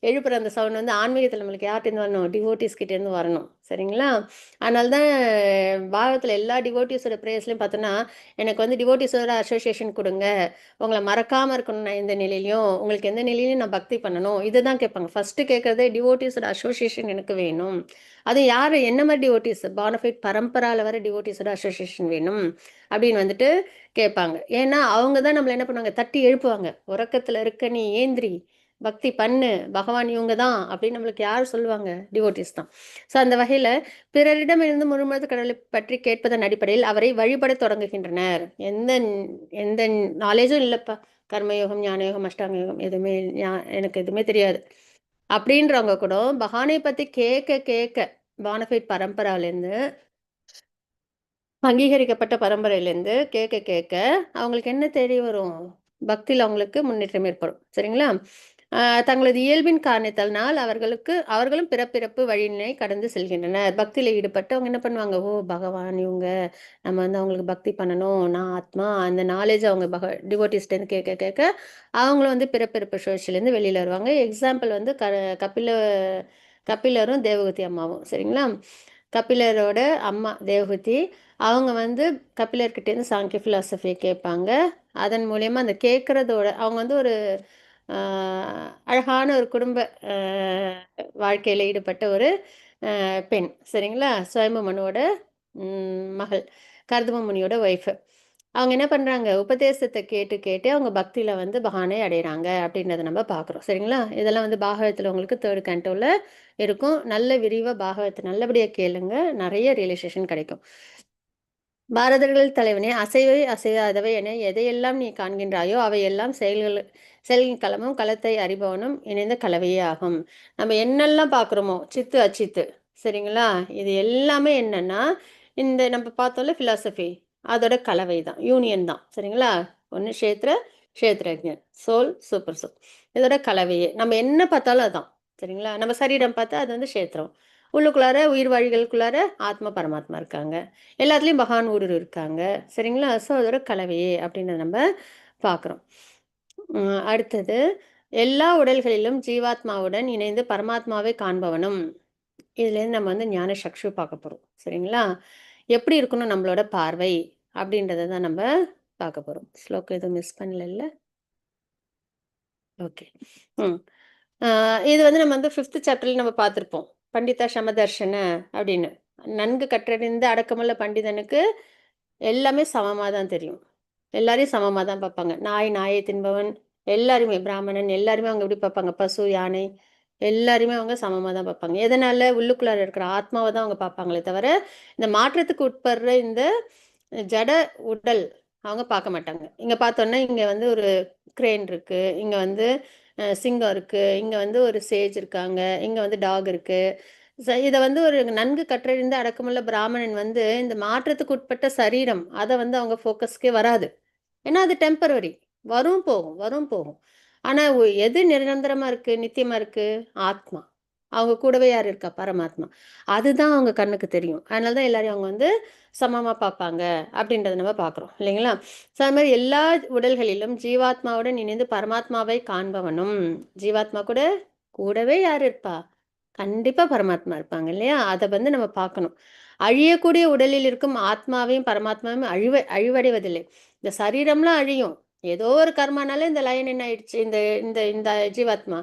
எழுப்புற அந்த சவுண்ட் வந்து ஆன்மீகத்தில் நம்மளுக்கு யார்கிட்டேருந்து வரணும்? டிவோட்டிஸ் கிட்டேருந்து வரணும். சரிங்களா? அதனால தான் பாரதத்தில் எல்லா டிவோட்டிஸோட ப்ரேயர்ஸ்லையும் பார்த்தோன்னா, எனக்கு வந்து டிவோட்டிஸோட அசோசியேஷன் கொடுங்க, உங்களை மறக்காமல் இருக்கணும் நான் எந்த நிலையிலையும், உங்களுக்கு எந்த நிலையிலையும் நான் பக்தி பண்ணணும், இதுதான் கேட்பாங்க. ஃபஸ்ட்டு கேட்குறதே டிவோட்டிஸோட அசோசியேஷன் எனக்கு வேணும். அது யார் என்ன மாதிரி டிவோட்டிஸ்? பானஃபைட் பரம்பராவில் வர டிவோட்டிஸோட அசோசியேஷன் வேணும் அப்படின்னு வந்துட்டு கேட்பாங்க. ஏன்னா அவங்க தான் நம்மளை என்ன பண்ணுவாங்க? தட்டி எழுப்புவாங்க. உறக்கத்தில் இருக்க நீ ஏந்திரி, பக்தி பண்ணு, பகவான் இவங்க தான் அப்படின்னு நம்மளுக்கு யார் சொல்லுவாங்க? டிவோட்டிஸ் தான். ஸோ அந்த வகையில் பிறரிடமிருந்து முழுமனது கடவுளை பற்றி கேட்பதன் அடிப்படையில் அவரை வழிபட தொடங்குகின்றனர். எந்த எந்த நாலேஜும் இல்லைப்பா, கர்மயோகம், ஞானயோகம், அஷ்டாங்க யோகம் எதுவுமே எனக்கு எதுவுமே தெரியாது அப்படின்றவங்க கூட பகவானை பற்றி கேட்க கேட்க பானஃபைட் பரம்பராலேருந்து அங்கீகரிக்கப்பட்ட பரம்பரையிலேருந்து கேட்க கேட்க அவங்களுக்கு என்ன தெரிய வரும்? பக்தியில் அவங்களுக்கு முன்னேற்றம் ஏற்படும். சரிங்களா? தங்களது இயல்பின் காரணத்தினால் அவர்களும் பிறப்பிறப்பு வழியினை கடந்து செல்கின்றனர். பக்தியில் ஈடுபட்டு அவங்க என்ன பண்ணுவாங்க? ஓ பகவான் இவங்க, நம்ம வந்து அவங்களுக்கு பக்தி பண்ணணும், நான் ஆத்மா, அந்த நாலேஜ் அவங்க டிவோட்டிஸ்டேருந்து கேட்க கேட்க அவங்களும் வந்து பிறப்பிறப்பு சுழற்சியிலேருந்து வெளியில் வருவாங்க. எக்ஸாம்பிள் வந்து கபிலரும் தேவகூதி அம்மாவும். சரிங்களா? கபிலரோட அம்மா தேவகூதி, அவங்க வந்து கபிலர்கிட்டேருந்து சாங்கிய ஃபிலாசபியை கேட்பாங்க. அதன் மூலயமா அந்த கேட்குறதோட அவங்க வந்து ஒரு அழகான ஒரு குடும்ப வாழ்க்கையில் ஈடுபட்ட ஒரு பெண். சரிங்களா? சுயம்பு மனுவோட மகள், கர்தம முனியோட ஒய்ஃபு. அவங்க என்ன பண்ணுறாங்க? உபதேசத்தை கேட்டு கேட்டு அவங்க பக்தியில் வந்து பகவானை அடைகிறாங்க அப்படின்றத நம்ம பார்க்குறோம். சரிங்களா? இதெல்லாம் வந்து பாகவத்தில் உங்களுக்கு 3rd கேண்டோவில் இருக்கும். நல்ல விரிவாக பாகவத்தை நல்லபடியாக கேளுங்க, நிறைய ரியலைசேஷன் கிடைக்கும். பாரதர்கள் தலைவனே, அசைவை அசையாதவை என எதையெல்லாம் நீ காண்கின்றாயோ அவையெல்லாம் செயல்களின் களமும் களத்தை அறிபவனும் இணைந்த கலவையே ஆகும். நம்ம என்னெல்லாம் பார்க்குறோமோ சித்து அச்சித்து, சரிங்களா? இது எல்லாமே என்னன்னா இந்த நம்ம பார்த்தோம்ல ஃபிலாசபி, அதோட கலவை தான், யூனியன் தான். சரிங்களா? ஒன்று க்ஷேத்ரஜன், சோல், சூப்பர் சோல், இதோட கலவையே. நம்ம என்ன பார்த்தாலும் அதான். சரிங்களா? நம்ம சரீரம் பார்த்தா அது வந்து க்ஷேத்திரம், உள்ளுக்குள்ளார உயிர் வாழிகளுக்குள்ளார ஆத்மா பரமாத்மா இருக்காங்க, எல்லாத்துலேயும் பகவான் ஊடுருவி இருக்காங்க. சரிங்களா? ஸோ அதோட கலவையே அப்படின்றத நம்ம பார்க்குறோம். அடுத்தது, எல்லா உடல்களிலும் ஜீவாத்மாவுடன் இணைந்து பரமாத்மாவை காண்பவனும். இதுலேருந்து நம்ம வந்து ஞான சக்ஷு பார்க்க போகிறோம். சரிங்களா? எப்படி இருக்கணும் நம்மளோட பார்வை அப்படின்றத தான் நம்ம பார்க்க போகிறோம். ஸ்லோகம் எதுவும் மிஸ் பண்ணல? ஓகே. இது வந்து நம்ம வந்து 5th சாப்டர்ல நம்ம பார்த்துருப்போம். பண்டிதா சமதர்ஷன அப்படின்னு. நன்கு கற்றறிந்த அடக்கமுள்ள பண்டிதனுக்கு எல்லாமே சமமாக தான் தெரியும். எல்லாரையும் சமமாக தான் பார்ப்பாங்க. நாயை தின்பவன் எல்லாருமே, பிராமணன் எல்லாருமே அவங்க எப்படி பார்ப்பாங்க? பசு, யானை எல்லாருமே அவங்க சமமாக தான் பார்ப்பாங்க. எதனால? உள்ளுக்குள்ளார இருக்கிற ஆத்மாவை தான் அவங்க பார்ப்பாங்களே தவிர, இந்த மாற்றத்துக்கு உட்படுற இந்த ஜட உடல் அவங்க பார்க்க மாட்டாங்க. இங்கே பார்த்தோன்னா இங்கே வந்து ஒரு கிரேன் இருக்கு, இங்கே வந்து சிங்கம் இருக்கு, இங்கே வந்து ஒரு சேஜ் இருக்காங்க, இங்கே வந்து டாக் இருக்கு. இதை வந்து ஒரு நன்கு கற்றறிந்த அடக்கமுள்ள பிராமணன் வந்து இந்த மாற்றத்துக்கு உட்பட்ட சரீரம் அதை வந்து அவங்க ஃபோக்கஸ்க்கே வராது. ஏன்னா அது டெம்பரவரி, வரும் போகும் வரும் போகும். ஆனால் எது நிரந்தரமாக இருக்குது, நித்தியமாக இருக்குது? ஆத்மா. அவங்க கூடவே யார் இருக்கா? பரமாத்மா. அதுதான் அவங்க கண்ணுக்கு தெரியும். அதனால தான் எல்லாரையும் அவங்க வந்து சமமாக பார்ப்பாங்க அப்படின்றத நம்ம பார்க்குறோம் இல்லைங்களா? ஸோ அது மாதிரி எல்லா உடல்களிலும் ஜீவாத்மாவுடன் இணைந்து பரமாத்மாவை காண்பவனும். ஜீவாத்மா கூட கூடவே யார் இருப்பா? கண்டிப்பா பரமாத்மா இருப்பாங்க இல்லையா? அத வந்து நம்ம பார்க்கணும். அழியக்கூடிய உடலில் இருக்கும் ஆத்மாவையும் பரமாத்மாவையும் அழிவடைவதில்லை. இந்த சரீரம்லாம் அழியும். ஏதோ ஒரு கர்மானால இந்த லயன் என்ன ஆயிடுச்சு? இந்த இந்த இந்த ஜீவாத்மா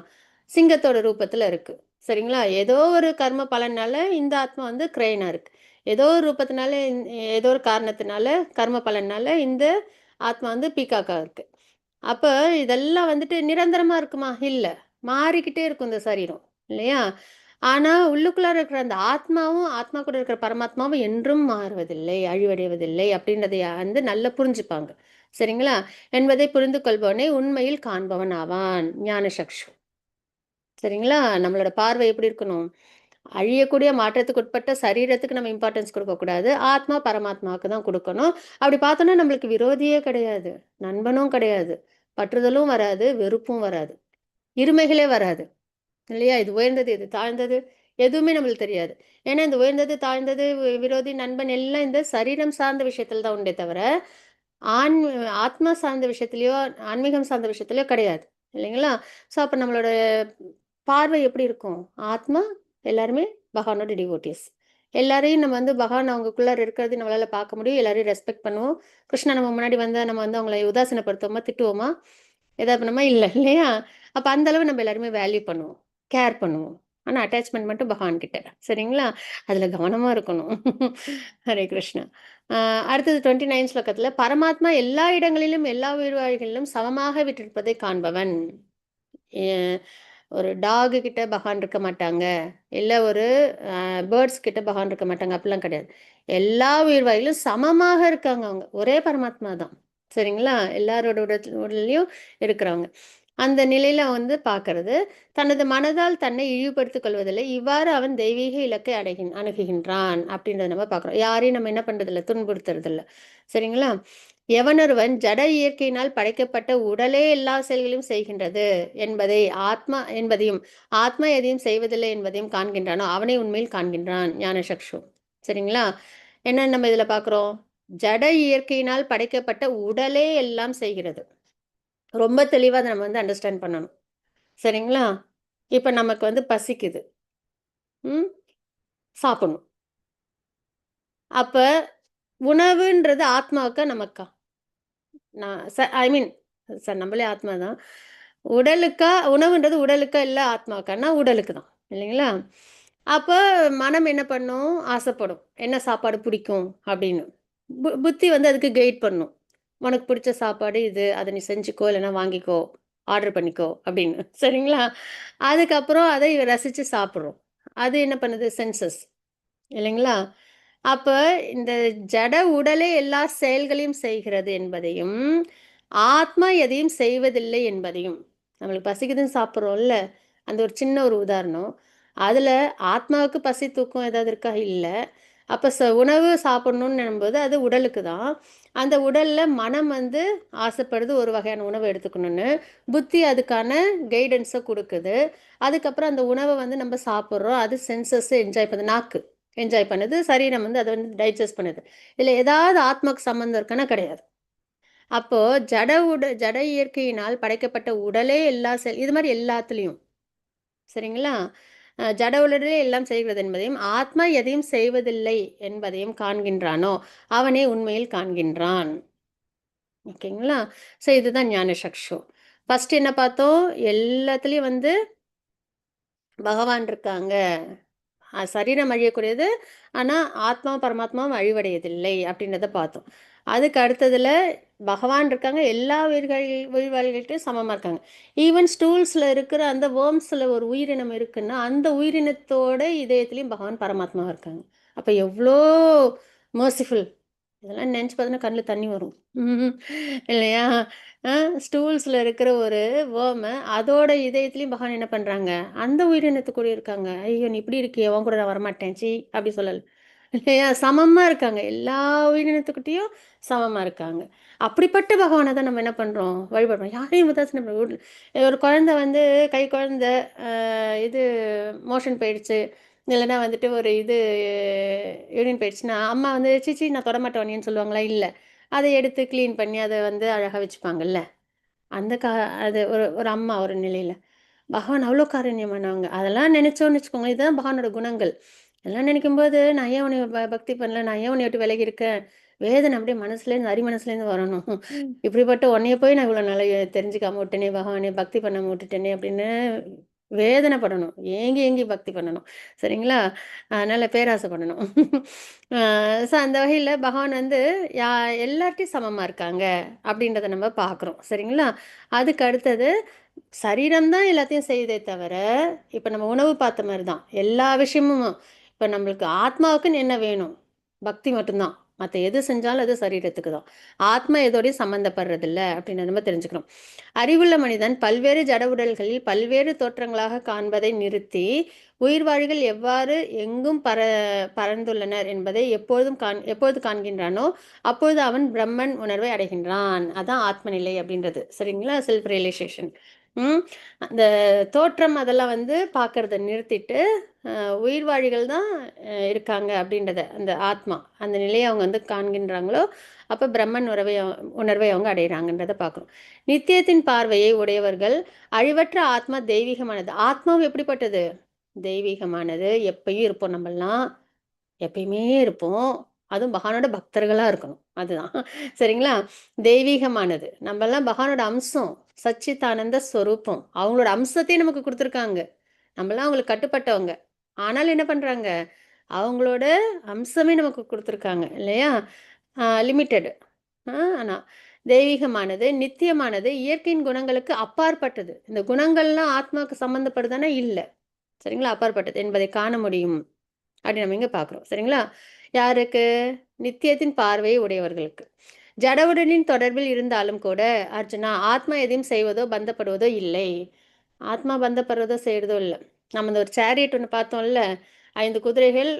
சிங்கத்தோட ரூபத்துல இருக்கு. சரிங்களா? ஏதோ ஒரு கர்ம பலனால இந்த ஆத்மா வந்து கிரேனா இருக்கு. ஏதோ ஒரு ரூபத்தினால ஏதோ ஒரு காரணத்தினால கர்ம பலனால இந்த ஆத்மா வந்து பீகாக்கா இருக்கு. அப்ப இதெல்லாம் வந்துட்டு நிரந்தரமா இருக்குமா? இல்ல. மாறிக்கிட்டே இருக்கும் இந்த சரீரம். இல்லையா? ஆனா, உள்ளுக்குள்ளார இருக்கிற அந்த ஆத்மாவும், ஆத்மா கூட இருக்கிற பரமாத்மாவும் என்றும் மாறுவதில்லை, அழிவடைவதில்லை அப்படின்றதை வந்து நல்லா புரிஞ்சுப்பாங்க. சரிங்களா? என்பதை புரிந்து கொள்பவனே உண்மையில் காண்பவன் ஆவான். ஞான சக்ஷு. சரிங்களா? நம்மளோட பார்வை எப்படி இருக்கணும்? அழியக்கூடிய மாற்றத்துக்கு உட்பட்ட சரீரத்துக்கு நம்ம இம்பார்ட்டன்ஸ் கொடுக்கக்கூடாது. ஆத்மா, பரமாத்மாவுக்கு தான் கொடுக்கணும். அப்படி பார்த்தோம்னா நம்மளுக்கு விரோதியே கிடையாது. நண்பனும் கிடையாது. பற்றுதலும் வராது, வெறுப்பும் வராது. இருமைகளே வராது. இல்லையா? இது உயர்ந்தது, இது தாழ்ந்தது, எதுவுமே நம்மளுக்கு தெரியாது. ஏன்னா இந்த உயர்ந்தது, தாழ்ந்தது, விரோதி, நண்பன் எல்லாம் இந்த சரீரம் சார்ந்த விஷயத்துல தான் உண்டே தவிர, ஆண் ஆத்மா சார்ந்த விஷயத்துலயோ, ஆன்மீகம் சார்ந்த விஷயத்துலயோ கிடையாது. இல்லைங்களா? ஸோ அப்ப நம்மளோட பார்வை எப்படி இருக்கும்? ஆத்மா எல்லாருமே பகவானோட டிவோட்டீஸ். எல்லாரையும் நம்ம வந்து பகவான் அவங்களுக்குள்ளார இருக்கிறது நம்மளால பார்க்க முடியும். எல்லாரையும் ரெஸ்பெக்ட் பண்ணுவோம். கிருஷ்ணா நம்ம முன்னாடி வந்தா நம்ம வந்து அவங்கள உதாசீனப்படுத்துவோமா? திட்டுவோமா? ஏதாவது பண்ணுமா? இல்ல இல்லையா? அப்ப அந்த அளவு நம்ம எல்லாருமே வேல்யூ பண்ணுவோம். கேர் பண்ணுவோம். ஆனா அட்டாச்மெண்ட் மட்டும் பகவான் கிட்ட. சரிங்களா? அதுல கவனமா இருக்கணும். ஹரே கிருஷ்ணா. அடுத்தது 29 ஸ்லோகத்துல பரமாத்மா எல்லா இடங்களிலும் எல்லா உயிர்வாழிகளிலும் சமமாக விட்டிருப்பதை காண்பவன். எ ஒரு டாகு கிட்ட பகவான் இருக்க மாட்டாங்க. இல்ல ஒரு பேர்ட்ஸ் கிட்ட பகவான் இருக்க மாட்டாங்க. அப்படிலாம் கிடையாது. எல்லா உயிர்வாழிகளும் சமமாக இருக்காங்க அவங்க. ஒரே பரமாத்மா தான். சரிங்களா? எல்லாரோட உடல்லயும் இருக்கிறவங்க. அந்த நிலையில வந்து பார்க்கறது, தனது மனதால் தன்னை இழிவுபடுத்திக் கொள்வதில்லை. இவ்வாறு அவன் தெய்வீக இலக்கை அணுகுகின்றான் அப்படின்றத நம்ம பார்க்குறோம். யாரையும் நம்ம என்ன பண்றதில்ல, துன்புறுத்துறதில்ல. சரிங்களா? எவனொருவன் ஜட இயற்கையினால் படைக்கப்பட்ட உடலே எல்லா செயல்களையும் செய்கின்றது என்பதையும் ஆத்மா எதையும் செய்வதில்லை என்பதையும் காண்கின்றானோ அவனை உண்மையில் காண்கின்றான் ஞான சக்ஷு. சரிங்களா? என்ன நம்ம இதுல பார்க்குறோம்? ஜட இயற்கையினால் படைக்கப்பட்ட உடலே எல்லாம் செய்கிறது. ரொம்ப தெளிவா அத நம்ம வந்து அண்டர்ஸ்டாண்ட் பண்ணணும். சரிங்களா? இப்ப நமக்கு வந்து பசிக்குது. ம். சாப்பிடணும். அப்ப உணவுன்றது ஆத்மாவுக்கா? நமக்கா? நான் ஐ மீன் நம்மளே ஆத்மா தான். உடலுக்கா? உணவுன்றது உடலுக்கா? இல்ல ஆத்மாவுக்கான்னா உடலுக்கு தான். இல்லைங்களா? அப்ப மனம் என்ன பண்ணும்? ஆசைப்படும். என்ன சாப்பாடு பிடிக்கும்? அப்படின்னு. புத்தி வந்து அதுக்கு கைட் பண்ணும். உனக்கு பிடிச்ச சாப்பாடு இது. அத நீ செஞ்சுக்கோ, இல்லைன்னா வாங்கிக்கோ. ஆர்டர் பண்ணிக்கோ அப்படின்னு. சரிங்களா? அதுக்கப்புறம் அதை ரசிச்சு சாப்பிடுறோம். அது என்ன பண்ணுது? சென்சஸ். இல்லைங்களா? அப்ப இந்த ஜட உடலே எல்லா செயல்களையும் செய்கிறது என்பதையும், ஆத்மா எதையும் செய்வதில்லை என்பதையும், நம்மளுக்கு பசிக்குதுன்னு சாப்பிடுறோம்ல, அந்த ஒரு சின்ன ஒரு உதாரணம். அதுல ஆத்மாவுக்கு பசி, தூக்கம் ஏதாவது இருக்கா? இல்ல. அப்ப உணவு சாப்பிடணும்னு நெனைக்கும்போது அது உடலுக்கு தான். அந்த உடல்ல மனம் வந்து ஆசைப்படுது ஒரு வகையான உணவு எடுத்துக்கணும்னு. புத்தி அதுக்கான கைடன்ஸ குடுக்குது. அதுக்கப்புறம் அந்த உணவ வந்து நம்ம சாப்பிடுறோம். அது சென்சஸ் என்ஜாய் பண்ணுது. நாக்கு என்ஜாய் பண்ணுது. சரீரம் வந்து அத வந்து டைஜஸ்ட் பண்ணுது. இதுல ஏதாவது ஆத்மாக்கு சம்மந்தம் இருக்கான்னா? கிடையாது. அப்போ ஜட இயற்கையினால் படைக்கப்பட்ட உடலே எல்லா இது மாரி எல்லாத்துலயும். சரிங்களா? ஜட உலகே எல்லாம் செய்கிறது என்பதையும், ஆத்மா எதையும் செய்வதில்லை என்பதையும் காண்கின்றானோ, அவனே உண்மையில் காண்கின்றான். ஓகேங்களா? ஸோ இதுதான் ஞான சக்ஷு. ஃபர்ஸ்ட் என்ன பார்த்தோம்? எல்லாத்துலயும் வந்து பகவான் இருக்காங்க. சரீரம் அழியக்கூடியது. ஆனா, ஆத்மாவும், பரமாத்மாவும் அழிவடையதில்லை அப்படின்றத பார்த்தோம். அதுக்கு அடுத்ததுல பகவான் இருக்காங்க. எல்லா உயிர்வாழிகள்ட்டயும் சமமா இருக்காங்க. ஈவன் ஸ்டூல்ஸ்ல இருக்கிற அந்த வேர்ம்ஸ்ல ஒரு உயிரினம் இருக்குன்னா, அந்த உயிரினத்தோட இதயத்திலயும் பகவான், பரமாத்மாவா இருக்காங்க. அப்ப எவ்ளோ மெர்சிஃபுல். இதெல்லாம் நெனச்சு பார்த்தோன்னா கண்ல தண்ணி வரும். ம்ஹ்ம். இல்லையா? அ ஸ்டூல்ஸ்ல இருக்கிற ஒரு வேர்ம அதோட இதயத்திலயும் பகவான் என்ன பண்றாங்க? அந்த உயிரினத்து கூட இருக்காங்க. "ஐயோ! நீ இப்படி இருக்கியே! உன் கூட நான் வரமாட்டேன். ச்சீ!" அப்படி சொல்லல. இல்லையா? சமமா இருக்காங்க. எல்லா உயிரினத்துக்கிட்டயும் சமமா இருக்காங்க. அப்படிப்பட்ட பகவான தான் நம்ம என்ன பண்றோம்? வழிபடுறோம். யாரையும் உதாசீனம் ஒரு குழந்தை வந்து கை குழந்தை இது மோஷன் போயிடுச்சு. இல்லன்னா வந்துட்டு ஒரு இது யூரின் போயிடுச்சுன்னா, அம்மா வந்து "சீ நான் தொடமாட்டேன் உன்னையன்னு" சொல்லுவாங்களா? இல்ல. அத எடுத்து கிளீன் பண்ணி அத வந்து அழகா வச்சுப்பாங்கல்ல. அந்த அது ஒரு ஒரு அம்மா ஒரு நிலையில. பகவான் அவ்ளோ காருண்யமானவங்க. அதெல்லாம் நினைச்சோம்னு வச்சுக்கோங்க, இதுதான் பகவானோட குணங்கள். அதெல்லாம் நினைக்கும்போது, நான் ஏன் உன்னைய பக்தி பண்ணல? நான் ஏன் உன்னைய விட்டு விலகி இருக்கேன்? வேதனை அப்படியே மனசுலேருந்து, அடிமனசுலேருந்து வரணும். இப்படிப்பட்ட உன்னைய போய் நான் இவ்வளோ நாளா தெரிஞ்சுக்காம விட்டேனே பகவானே! பக்தி பண்ணாம விட்டுட்டேனே அப்படின்னு வேதனைப்படணும். ஏங்கி ஏங்கி பக்தி பண்ணணும். சரிங்களா? அதனால பேராசைப்படணும். அ ஸோ அந்த வகையில பகவான் வந்து யா எல்லார்ட்டயும் சமமா இருக்காங்க, அப்படின்றத நம்ம பார்க்குறோம். சரிங்களா? அதுக்கு அடுத்தது சரீரம் தான் எல்லாத்தையும் செய்யுதே தவிர, இப்ப நம்ம உணவு பார்த்த மாரி தான். எல்லா விஷயமும் இப்ப நம்மளுக்கு ஆத்மாவுக்குன்னு என்ன வேணும்? பக்தி மட்டும் தான். மத்த எது செஞ்சாலும் அது சரீரத்துக்கு தான். ஆத்மா எதோடயும் சம்மந்தப்படுறதில்ல அப்படின்னு நம்ம தெரிஞ்சுக்கணும். அறிவுள்ள மனிதன் பல்வேறு ஜட உடல்களில் பல்வேறு தோற்றங்களாக காண்பதை நிறுத்தி, உயிர்வாழிகள் எவ்வாறு எங்கும் பரந்துள்ளனர் என்பதை எப்பொழுது காண்கின்றானோ, அப்பொழுது அவன் பிரம்மன் உணர்வை அடைகின்றான். அதான் ஆத்ம நிலை அப்படின்றது. சரிங்களா? Self realisation. அந்த தோற்றம் அதெல்லாம் வந்து பார்க்கறத நிறுத்திட்டு உயிர்வாழிகள் தான் இருக்காங்க அப்படின்றத அந்த ஆத்மா அந்த நிலையை அவங்க வந்து காண்கின்றாங்களோ அப்போ பிரம்மன் உணர்வை அவங்க அடைகிறாங்கன்றதை பார்க்குறோம். நித்தியத்தின் பார்வையை உடையவர்கள் அழிவற்ற ஆத்மா தெய்வீகமானது. ஆத்மாவும் எப்படிப்பட்டது? தெய்வீகமானது. எப்பயும் இருப்போம் நம்மளாம், எப்பயுமே இருப்போம். அதுவும் பகவானோட பக்தர்களாக இருக்கணும், அதுதான். சரிங்களா? தெய்வீகமானது. நம்மெல்லாம் பகவானோட அம்சம், சச்சித்தானந்த ஸ்வரூபம். அவங்களோட அம்சத்தையும் நமக்கு கொடுத்துருக்காங்க. நம்மளாம் அவங்களுக்கு கட்டுப்பட்டவங்க. ஆனாலும் என்ன பண்ணுறாங்க? அவங்களோட அம்சமே நமக்கு கொடுத்துருக்காங்க இல்லையா? லிமிட்டெடு. ஆனால் தெய்வீகமானது, நித்தியமானது, இயற்கையின் குணங்களுக்கு அப்பாற்பட்டது. இந்த குணங்கள்லாம் ஆத்மாவுக்கு சம்மந்தப்படுதானா? இல்லை. சரிங்களா? அப்பாற்பட்டது என்பதை காண முடியும் அப்படி நம்ம இங்கே பார்க்குறோம். சரிங்களா? யாருக்கு? நித்தியத்தின் பார்வையை உடையவர்களுக்கு. ஜடவுடனின் தொடர்பில் இருந்தாலும் கூட அர்ஜுனா, ஆத்மா எதையும் செய்வதோ பந்தப்படுவதோ இல்லை. ஆத்மா பந்தப்படுறதோ செய்கிறதோ இல்லை. நம்ம இந்த ஒரு சேரியட் ஒன்று பார்த்தோம்ல, 5 குதிரைகள்,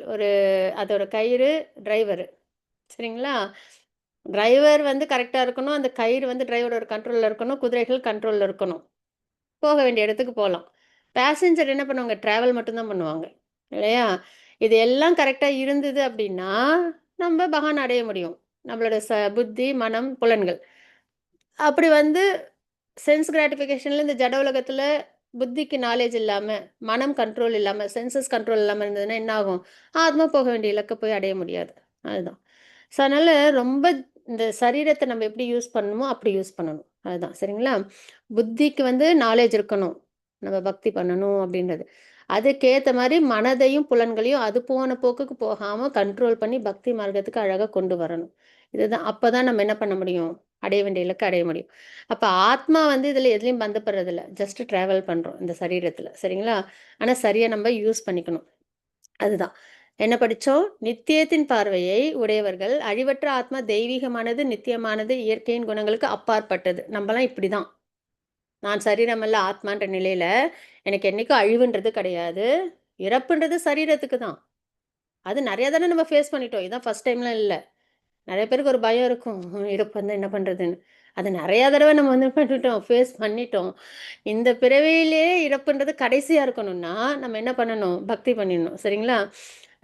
அதோட கயிறு, டிரைவரு. சரிங்களா? டிரைவர் வந்து கரெக்டாக இருக்கணும், அந்த கயிறு வந்து டிரைவரோட கண்ட்ரோலில் இருக்கணும், குதிரைகள் கண்ட்ரோலில் இருக்கணும். போக வேண்டிய இடத்துக்கு போகலாம். பேசஞ்சர் என்ன பண்ணுவாங்க? ட்ராவல் மட்டும்தான் பண்ணுவாங்க இல்லையா? இது எல்லாம் கரெக்டாக இருந்தது அப்படின்னா நம்ம பகவான் அடைய முடியும். நம்மளோட புத்தி, மனம், புலன்கள். அப்படி வந்து சென்ஸ் கிராட்டிஃபிகேஷனில் இந்த ஜட உலகத்தில் புத்திக்கு நாலேஜ் இல்லாமல், மனம் கண்ட்ரோல் இல்லாமல், சென்சஸ் கண்ட்ரோல் இல்லாமல் இருந்ததுன்னா என்ன ஆகும்? ஆத்மா போக வேண்டிய இலக்கை போய் அடைய முடியாது. அதுதான். ஸோ அதனால் ரொம்ப இந்த சரீரத்தை நம்ம எப்படி யூஸ் பண்ணணுமோ அப்படி யூஸ் பண்ணணும். அதுதான். சரிங்களா? புத்திக்கு வந்து நாலேஜ் இருக்கணும், நம்ம பக்தி பண்ணணும் அப்படின்றது. அதுக்கேற்ற மாதிரி மனதையும் புலன்களையும் அது போன போக்குக்கு போகாமல் கண்ட்ரோல் பண்ணி பக்தி மார்க்கத்துக்கு அழகாக கொண்டு வரணும். இதுதான். அப்போ தான் நம்ம என்ன பண்ண முடியும்? அடைய வேண்டிய இலக்கு அடைய முடியும். அப்போ ஆத்மா வந்து இதில் எதுலேயும் பந்தப்படுறதில்ல, ஜஸ்ட் ட்ராவல் பண்ணுறோம் இந்த சரீரத்தில். சரிங்களா? ஆனால் சரியாக நம்ம யூஸ் பண்ணிக்கணும். அதுதான். என்ன படித்தோம்? நித்தியத்தின் பார்வையை உடையவர்கள் அழிவற்ற ஆத்மா தெய்வீகமானது, நித்தியமானது, இயற்கையின் குணங்களுக்கு அப்பாற்பட்டது. நம்மலாம் இப்படி தான். நான் சரீரமல்ல ஆத்மான்ற நிலையில் எனக்கு என்றைக்கும் அழிவுன்றது கிடையாது. இறப்புன்றது சரீரத்துக்கு தான். அது நிறையா தானே நம்ம ஃபேஸ் பண்ணிட்டோம். இதுதான் ஃபஸ்ட் டைம்லாம் இல்லை. நிறைய பேருக்கு ஒரு பயம் இருக்கும், இறப்பு வந்து என்ன பண்ணுறதுன்னு. அது நிறையா தடவை நம்ம வந்து பண்ணிட்டோம், ஃபேஸ் பண்ணிட்டோம். இந்த பிறவியிலே இறப்புன்றது கடைசியாக இருக்கணும்னா நம்ம என்ன பண்ணணும்? பக்தி பண்ணிடணும். சரிங்களா?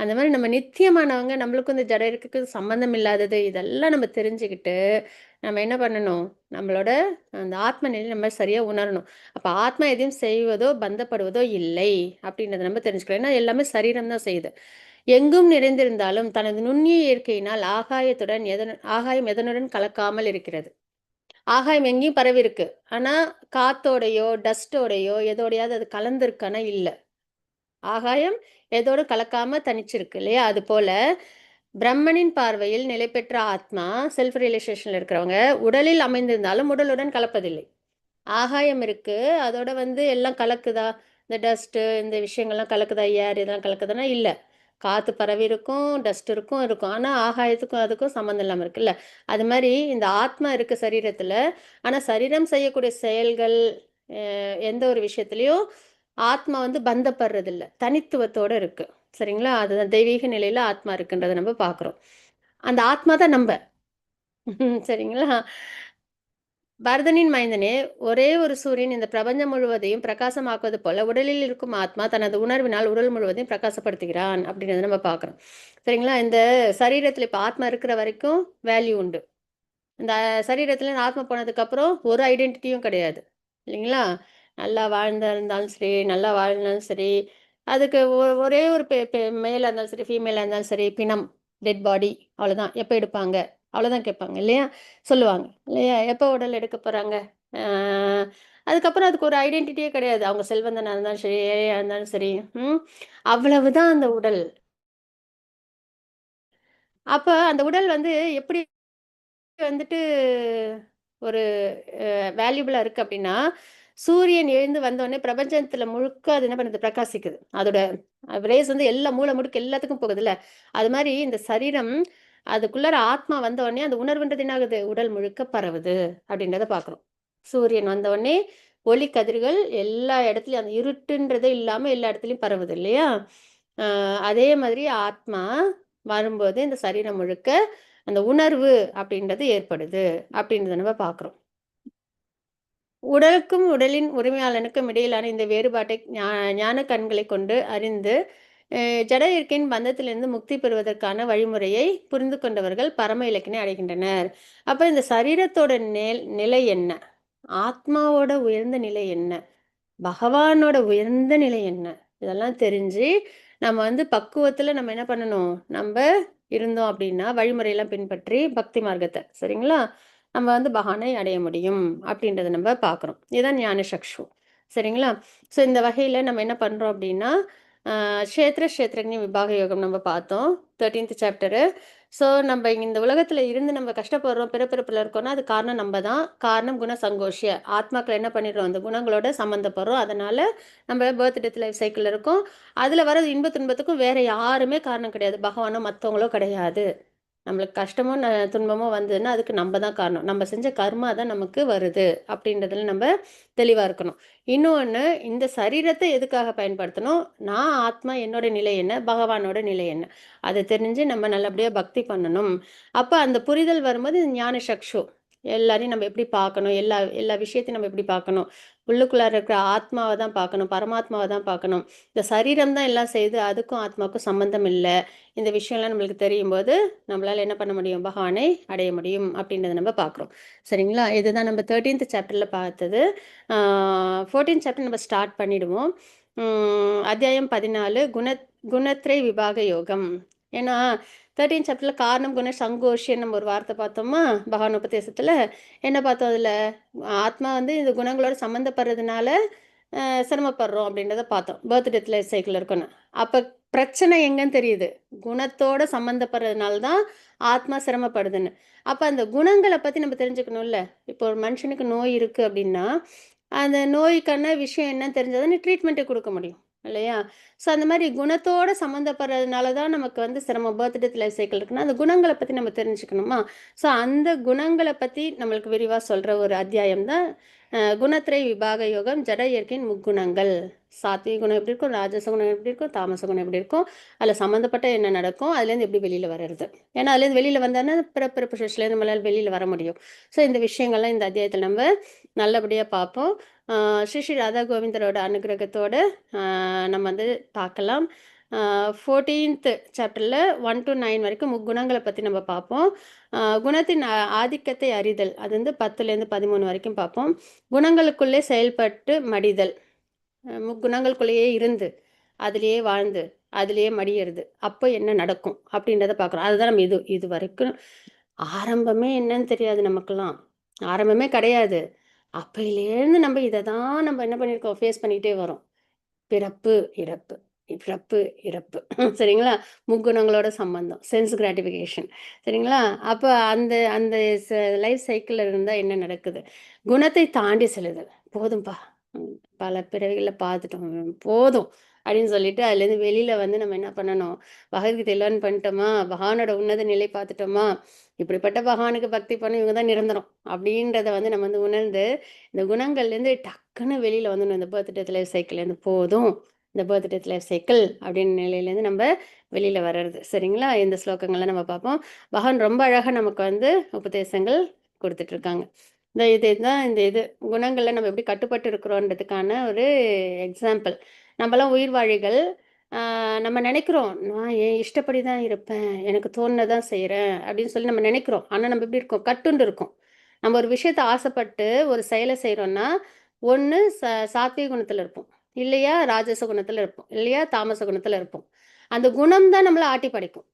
அந்த மாதிரி நம்ம நித்தியமானவங்க, நம்மளுக்கும் இந்த ஜட இருக்கு சம்மந்தம் இல்லாதது, இதெல்லாம் நம்ம தெரிஞ்சுக்கிட்டு நம்ம என்ன பண்ணணும்? நம்மளோட அந்த ஆத்ம நிலை நம்ம சரியாக உணரணும். அப்போ ஆத்மா எதையும் செய்வதோ பந்தப்படுவதோ இல்லை அப்படின்றத நம்ம தெரிஞ்சுக்கலாம். ஏன்னா எல்லாமே சரீரம் தான் செய்யுது. எங்கும் நிறைந்திருந்தாலும் தனது நுண்ணிய இயற்கையினால் ஆகாயம் எதனுடன் கலக்காமல் இருக்கிறது. ஆகாயம் எங்கேயும் பரவி இருக்கு. ஆனால் காத்தோடையோ டஸ்டோடையோ எதோடையாவது அது கலந்துருக்கானா? இல்லை. ஆகாயம் எதோடு கலக்காம தனிச்சிருக்கு இல்லையா? அது போல பிரம்மனின் பார்வையில் நிலை பெற்ற ஆத்மா, செல்ஃப் ரியலைசேஷனில் இருக்கிறவங்க, உடலில் அமைந்திருந்தாலும் உடலுடன் கலப்பதில்லை. ஆகாயம் இருக்கு, அதோட வந்து எல்லாம் கலக்குதா? இந்த டஸ்ட்டு, இந்த விஷயங்கள்லாம் கலக்குதா? ஏர் இதெல்லாம் கலக்குதுன்னா இல்லை. காற்று பரவி இருக்கும், டஸ்ட் இருக்கும் இருக்கும். ஆனால் ஆகாயத்துக்கும் அதுக்கும் சம்மந்தம் இல்லாமல் இருக்குல்ல. அது மாதிரி இந்த ஆத்மா இருக்குது சரீரத்தில். ஆனால் சரீரம் செய்யக்கூடிய செயல்கள் எந்த ஒரு விஷயத்துலையும் ஆத்மா வந்து பந்தப்படுறதில்ல, தனித்துவத்தோடு இருக்குது. சரிங்களா? அதுதான் தெய்வீக நிலையில் ஆத்மா இருக்குன்றதை நம்ம பார்க்குறோம். அந்த ஆத்மா தான் நம்ம. சரிங்களா? பரதனின் மைந்தனே, ஒரே ஒரு சூரியன் இந்த பிரபஞ்சம் முழுவதையும் பிரகாசமாக்குவது போல உடலில் இருக்கும் ஆத்மா தனது உணர்வினால் உடல் முழுவதையும் பிரகாசப்படுத்துகிறான் அப்படின்றத நம்ம பார்க்குறோம். சரிங்களா? இந்த சரீரத்தில் இப்போ ஆத்மா இருக்கிற வரைக்கும் வேல்யூ உண்டு. இந்த சரீரத்தில் ஆத்மா போனதுக்கப்புறம் ஒரு ஐடென்டிட்டியும் கிடையாது இல்லைங்களா? நல்லா வாழ்ந்திருந்தாலும் சரி, நல்லா வாழ்ந்தாலும் சரி, அதுக்கு ஒரே ஒரு மேலாக இருந்தாலும் சரி, ஃபீமேலாக இருந்தாலும் சரி, பிணம், டெட் பாடி, அவ்வளோதான். எப்போ எடுப்பாங்க? அவ்வளோதான் கேட்பாங்க இல்லையா? சொல்லுவாங்க இல்லையா? எப்போ உடல் எடுக்க போகிறாங்க? அதுக்கப்புறம் அதுக்கு ஒரு ஐடென்டிட்டியே கிடையாது. அவங்க செல்வந்தனாக இருந்தாலும் சரி, ஏழையாக இருந்தாலும் சரி, அவ்வளவுதான் அந்த உடல். அப்போ அந்த உடல் வந்து எப்படி வந்துட்டு ஒரு வேல்யூபிளாக இருக்குது அப்படின்னா, சூரியன் எழுந்து வந்தோடனே பிரபஞ்சத்தில் முழுக்க அது என்ன பண்ணுது? பிரகாசிக்குது. அதோட ரேஸ் வந்து எல்லா மூளை முடுக்கு எல்லாத்துக்கும் போகுதுல்ல. அது மாதிரி இந்த சரீரம் அதுக்குள்ளார ஆத்மா வந்தோடனே அந்த உணர்வுன்றது என்ன ஆகுது? உடல் முழுக்க பரவுது அப்படின்றத பார்க்குறோம். சூரியன் வந்தோடனே ஒளி கதிர்கள் எல்லா இடத்துலையும், அந்த இருட்டுன்றதே இல்லாமல் எல்லா இடத்துலையும் பரவுது இல்லையா? அதே மாதிரி ஆத்மா வரும்போது இந்த சரீரம் முழுக்க அந்த உணர்வு அப்படின்றது ஏற்படுது அப்படின்றத நம்ம பார்க்குறோம். உடலுக்கும் உடலின் உரிமையாளனுக்கும் இடையிலான இந்த வேறுபாட்டை ஞான கண்களை கொண்டு அறிந்து ஜட இயற்கையின் பந்தத்திலிருந்து முக்தி பெறுவதற்கான வழிமுறையை புரிந்து கொண்டவர்கள் பரம இலக்கினை அடைகின்றனர். அப்ப இந்த சரீரத்தோட நிலை என்ன, ஆத்மாவோட உயர்ந்த நிலை என்ன, பகவானோட உயர்ந்த நிலை என்ன, இதெல்லாம் தெரிஞ்சு நம்ம வந்து பக்குவத்துல நம்ம என்ன பண்ணணும், நம்ம இருந்தோம் அப்படின்னா வழிமுறையெல்லாம் பின்பற்றி பக்தி மார்க்கத்தை, சரிங்களா, நம்ம வந்து பகவானை அடைய முடியும் அப்படின்றத நம்ம பார்க்குறோம். இதுதான் ஞான சக்ஷு, சரிங்களா. ஸோ இந்த வகையில் நம்ம என்ன பண்ணுறோம் அப்படின்னா க்ஷேத்ரஜ்ஞ விபாக யோகம் நம்ம பார்த்தோம் 13th சாப்டரு. ஸோ நம்ம இந்த உலகத்தில் இருந்து நம்ம கஷ்டப்படுறோம், பிறப்பிறப்பில் இருக்கோம்னா அது காரணம் நம்ம தான். காரணம் குண சங்கோஷிய ஆத்மாக்கள் என்ன பண்ணிடுறோம், அந்த குணங்களோட சம்மந்தப்படுறோம். அதனால் நம்ம பர்த் டெத் லைஃப் சைக்கிள் இருக்கும். அதில் வர இன்ப துன்பத்துக்கும் வேறு யாருமே காரணம் கிடையாது, பகவானோ மற்றவங்களோ கிடையாது. நம்மளுக்கு கஷ்டமோ துன்பமோ வந்ததுன்னா அதுக்கு நம்ம தான் காரணம், நம்ம செஞ்ச கர்மா தான் நமக்கு வருது அப்படின்றதுல நம்ம தெளிவாக இருக்கணும். இன்னொன்று, இந்த சரீரத்தை எதுக்காக பயன்படுத்தணும், நான் ஆத்மா, என்னோட நிலை என்ன, பகவானோட நிலை என்ன, அதை தெரிஞ்சு நம்ம நல்லபடியாக பக்தி பண்ணணும். அப்போ அந்த புரிதல் வரும்போது ஞான சக்ஷு எல்லாரையும் நம்ம எப்படி பார்க்கணும், எல்லா எல்லா விஷயத்தையும் நம்ம எப்படி பார்க்கணும், உள்ளுக்குள்ளார இருக்கிற ஆத்மாவை தான் பார்க்கணும், பரமாத்மாவை தான் பார்க்கணும். இந்த சரீரம் தான் எல்லாம் செய்து, அதுக்கும் ஆத்மாவுக்கும் சம்மந்தம் இல்லை. இந்த விஷயம்லாம் நம்மளுக்கு தெரியும் போது நம்மளால் என்ன பண்ண முடியும், பகவானை அடைய முடியும் அப்படின்றத நம்ம பார்க்குறோம். சரிங்களா, இதுதான் நம்ம 13th சாப்டரில் பார்த்தது. 14th சாப்டர் நம்ம ஸ்டார்ட் பண்ணிடுவோம். அத்தியாயம் 14 குணத்ரை விபாக யோகம். ஏன்னா 13th சாப்டரில் காரணம் குண சங்கோஷியன்னு நம்ம ஒரு வார்த்தை பார்த்தோமா பகவான் உபதேசத்தில். என்ன பார்த்தோம், அதில் ஆத்மா வந்து இந்த குணங்களோட சம்மந்தப்படுறதுனால சிரமப்படுறோம் அப்படின்றத பார்த்தோம், பர்த் டெத் லைஃப் சைக்கிள் இருக்கணும். அப்போ பிரச்சனை எங்கன்னு தெரியுது, குணத்தோட சம்மந்தப்படுறதுனால தான் ஆத்மா சிரமப்படுதுன்னு. அப்போ அந்த குணங்களை பற்றி நம்ம தெரிஞ்சுக்கணும்ல. இப்போ ஒரு மனுஷனுக்கு நோய் இருக்குது அப்படின்னா அந்த நோய்க்கான விஷயம் என்னன்னு தெரிஞ்சதானே ட்ரீட்மெண்ட்டை கொடுக்க முடியும் இல்லையா. ஸோ அந்த மாதிரி குணத்தோட சம்மந்தப்படுறதுனால தான் நமக்கு வந்து சிரமம், பர்த் டெத் லைஃப் சைக்கிள் இருக்குன்னா அந்த குணங்களை பற்றி நம்ம தெரிஞ்சுக்கணுமா. ஸோ அந்த குணங்களை பற்றி நம்மளுக்கு விரிவாக சொல்கிற ஒரு அத்தியாயம் தான் குணத்திரை விபாக யோகம். ஜட இயற்கையின் முக்குணங்கள், சாத்விக குணம் எப்படி இருக்கும், ராஜச குணம் எப்படி இருக்கும், தாமச குணம் எப்படி இருக்கும், அதில் சம்மந்தப்பட்ட என்ன நடக்கும், அதுலேருந்து எப்படி வெளியில் வர்றது. ஏன்னா அதுலேருந்து வெளியில் வந்தானே பிறப்பிறப்பு சுழற்சியிலேருந்து நம்மளால் வெளியில் வர முடியும். ஸோ இந்த விஷயங்கள்லாம் இந்த அத்தியாயத்தில் நம்ம நல்லபடியாக பார்ப்போம். ஸ்ரீ ஸ்ரீ ராதா கோவிந்தரோட அனுகிரகத்தோடு நம்ம வந்து பார்க்கலாம். 14th சாப்டரில் 1 to 9 வரைக்கும் முக்குணங்களை பற்றி நம்ம பார்ப்போம். குணத்தின் ஆதிக்கத்தை அறிதல், அது வந்து 10லேருந்து 13 வரைக்கும் பார்ப்போம். குணங்களுக்குள்ளே செயல்பட்டு மடிதல், முக்குணங்களுக்குள்ளேயே இருந்து அதுலேயே வாழ்ந்து அதுலேயே மடியிறது, அப்போ என்ன நடக்கும் அப்படின்றத பார்க்குறோம். அதுதான் நம்ம இது வரைக்கும் ஆரம்பமே என்னன்னு தெரியாது, நமக்கெல்லாம் ஆரம்பமே கிடையாது. அப்பையிலேருந்து நம்ம இதை தான் நம்ம என்ன பண்ணியிருக்கோம், ஃபேஸ் பண்ணிக்கிட்டே வரோம். பிறப்பு இறப்பு, பிறப்பு இறப்பு சரிங்களா. முக்குணங்களோட சம்பந்தம், சென்ஸ் கிராட்டிஃபிகேஷன், சரிங்களா. அப்போ அந்த அந்த லைஃப் சைக்கிளில் இருந்தால் என்ன நடக்குது, குணத்தை தாண்டி செல்லுதல். போதும்பா, பல பிறவிகளில் பார்த்துட்டோம், போதும் அப்படின்னு சொல்லிட்டு அதுலேருந்து வெளியில் வந்து நம்ம என்ன பண்ணணும், பகவத்கீதை லேர்ன் பண்ணிட்டோமா, பகவானோட உன்னத நிலை பார்த்துட்டோமா, இப்படிப்பட்ட பகவானுக்கு பக்தி பண்ண இவங்க தான் நிரந்தரம் அப்படின்றத வந்து நம்ம வந்து உணர்ந்து இந்த குணங்கள்லேருந்து டக்குன்னு வெளியில் வந்துடணும். இந்த பர்த் டெத் லைஃப் சைக்கிள்லேருந்து போதும், இந்த பர்த் டெத் லைஃப் சைக்கிள் அப்படின்னு நிலையிலேருந்து நம்ம வெளியில் வர்றது. சரிங்களா, இந்த ஸ்லோகங்கள்லாம் நம்ம பார்ப்போம். பகவான் ரொம்ப அழகாக நமக்கு வந்து உபதேசங்கள் கொடுத்துட்ருக்காங்க. இதுதான் இந்த குணங்களில் நம்ம எப்படி கட்டுப்பட்டு இருக்கிறோன்றதுக்கான ஒரு எக்ஸாம்பிள். நம்மலாம் உயிர்வாழிகள், நம்ம நினைக்கிறோம் நான் என் இஷ்டப்படி தான் இருப்பேன், எனக்கு தோணுனதான் செய்கிறேன் அப்படின்னு சொல்லி நம்ம நினைக்கிறோம். ஆனால் நம்ம எப்படி இருக்கோம், கட்டுண்டு இருக்கோம். நம்ம ஒரு விஷயத்தை ஆசைப்பட்டு ஒரு செயலை செய்கிறோன்னா ஒன்று சாத்விக குணத்தில் இருப்போம், இல்லையா ராஜச குணத்தில் இருப்போம், இல்லையா தாமச குணத்தில் இருப்போம். அந்த குணம் தான் நம்மளை ஆட்டி படைக்கும்.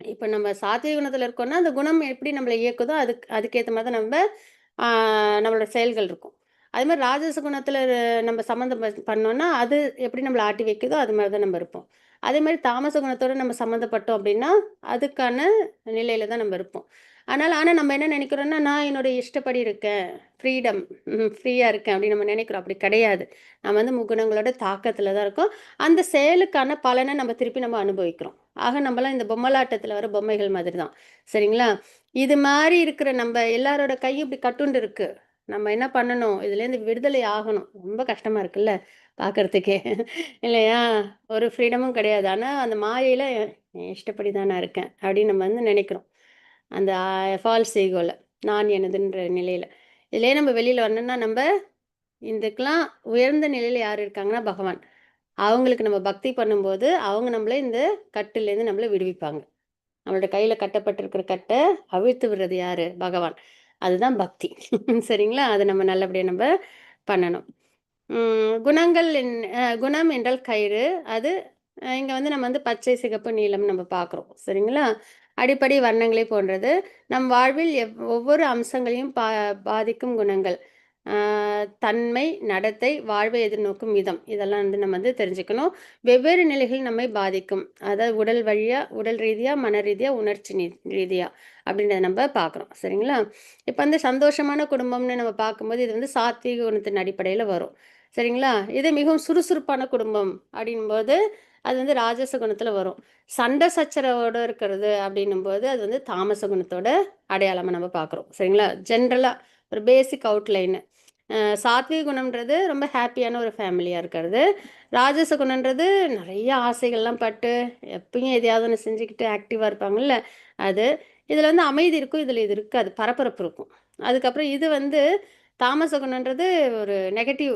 இப்போ நம்ம சாத்விக குணத்தில் இருக்கோம்னா அந்த குணம் எப்படி நம்மளை இயக்குதோ அதுக்கேற்ற மாதிரி தான் நம்மளோட செயல்கள் இருக்கும். அதே மாதிரி ராஜச குணத்தில் நம்ம சம்மந்தம் பண்ணோம்னா அது எப்படி நம்மளை ஆட்டி வைக்குதோ அது மாதிரி தான் நம்ம இருப்போம். அதே மாதிரி தாமச குணத்தோடு நம்ம சம்மந்தப்பட்டோம் அப்படின்னா அதுக்கான நிலையில தான் நம்ம இருப்போம். ஆனால் நம்ம என்ன நினைக்கிறோன்னா, நான் என்னோட இஷ்டப்படி இருக்கேன், ஃப்ரீடம், ஃப்ரீயாக இருக்கேன் அப்படின்னு நம்ம நினைக்கிறோம். அப்படி கிடையாது. நம்ம வந்து முக்குணங்களோட தாக்கத்தில் தான் இருக்கோம். அந்த செயலுக்கான பலனை நம்ம திருப்பி நம்ம அனுபவிக்கிறோம். ஆக நம்மளாம் இந்த பொம்மலாட்டத்தில் வர பொம்மைகள் மாதிரி தான். சரிங்களா, இது மாதிரி இருக்கிற நம்ம எல்லாரோட கையும் இப்படி கட்டுண்டு இருக்கு. நம்ம என்ன பண்ணணும், இதுலேருந்து விடுதலை ஆகணும். ரொம்ப கஷ்டமாக இருக்குல்ல பார்க்குறதுக்கே இல்லையா. ஒரு ஃப்ரீடமும் கிடையாது. ஆனால் அந்த மாயையில் என் இஷ்டப்படி தான் நான் இருக்கேன் அப்படின்னு நம்ம வந்து நினைக்கிறோம். அந்த ஃபால்ஸ் ஈகோவில் நான் எனதுன்ற நிலையில். இதுலயே நம்ம வெளியில வரணும்னா நம்ம இதுக்கெல்லாம் உயர்ந்த நிலையில யார் இருக்காங்கன்னா பகவான். அவங்களுக்கு நம்ம பக்தி பண்ணும்போது அவங்க நம்மள இந்த கட்டுலேருந்து நம்மள விடுவிப்பாங்க. நம்மளோட கையில கட்டப்பட்டிருக்கிற கட்ட அவிழ்த்து விடுறது யாரு? பகவான். அதுதான் பக்தி. சரிங்களா? அத நம்ம நல்லபடியா பண்ணணும். குணங்கள் குணம் என்றால் கயிறு. அது இங்க வந்து நம்ம வந்து பச்சை, சிகப்பு, நீலம் நம்ம பார்க்குறோம். சரிங்களா? அடிப்படை வர்ணங்களை போன்றது. நம் வாழ்வில் ஒவ்வொரு அம்சங்களையும் பாதிக்கும் குணங்கள். ஆ தன்மை, நடத்தை, வாழ்வை எதிர்நோக்கும் விதம். இதெல்லாம் வந்து நம்ம வந்து தெரிஞ்சுக்கணும். வெவ்வேறு நிலைகள் நம்மை பாதிக்கும். அதாவது உடல் ரீதியா, மன ரீதியா, உணர்ச்சி ரீதியா அப்படின்றத நம்ம பார்க்குறோம். சரிங்களா? இப்ப வந்து சந்தோஷமான குடும்பம்னு நம்ம பார்க்கும்போது, இது வந்து சாத்வீக குணத்தின் அடிப்படையில வரும். சரிங்களா? இது மிகவும் சுறுசுறுப்பான குடும்பம் அப்படின்னும்போது, அது வந்து ராஜச குணத்துல வரும். சண்டை சச்சரவோட இருக்கிறது அப்படின்னும்போது, அது வந்து தாமச குணத்தோட அடையாளமா நம்ம பார்க்குறோம். சரிங்களா? ஜென்ரலா ஒரு பேசிக் அவுட்லைனு. சாத்விக குணம்ன்றது ரொம்ப ஹேப்பியான ஒரு ஃபேமிலியா இருக்கிறது. ராஜச குணம்ன்றது நெறைய ஆசைகள்லாம் பட்டு, எப்பயும் எதையாவது ஒண்ணு செஞ்சுக்கிட்டு ஆக்டிவா இருப்பாங்கல்ல, அது. இதுல வந்து அமைதி இருக்கும், இதுல இது இருக்காது. பரபரப்பு இருக்கும். அதுக்கப்புறம் இது வந்து தாமச குணம்ன்றது ஒரு நெகட்டிவ்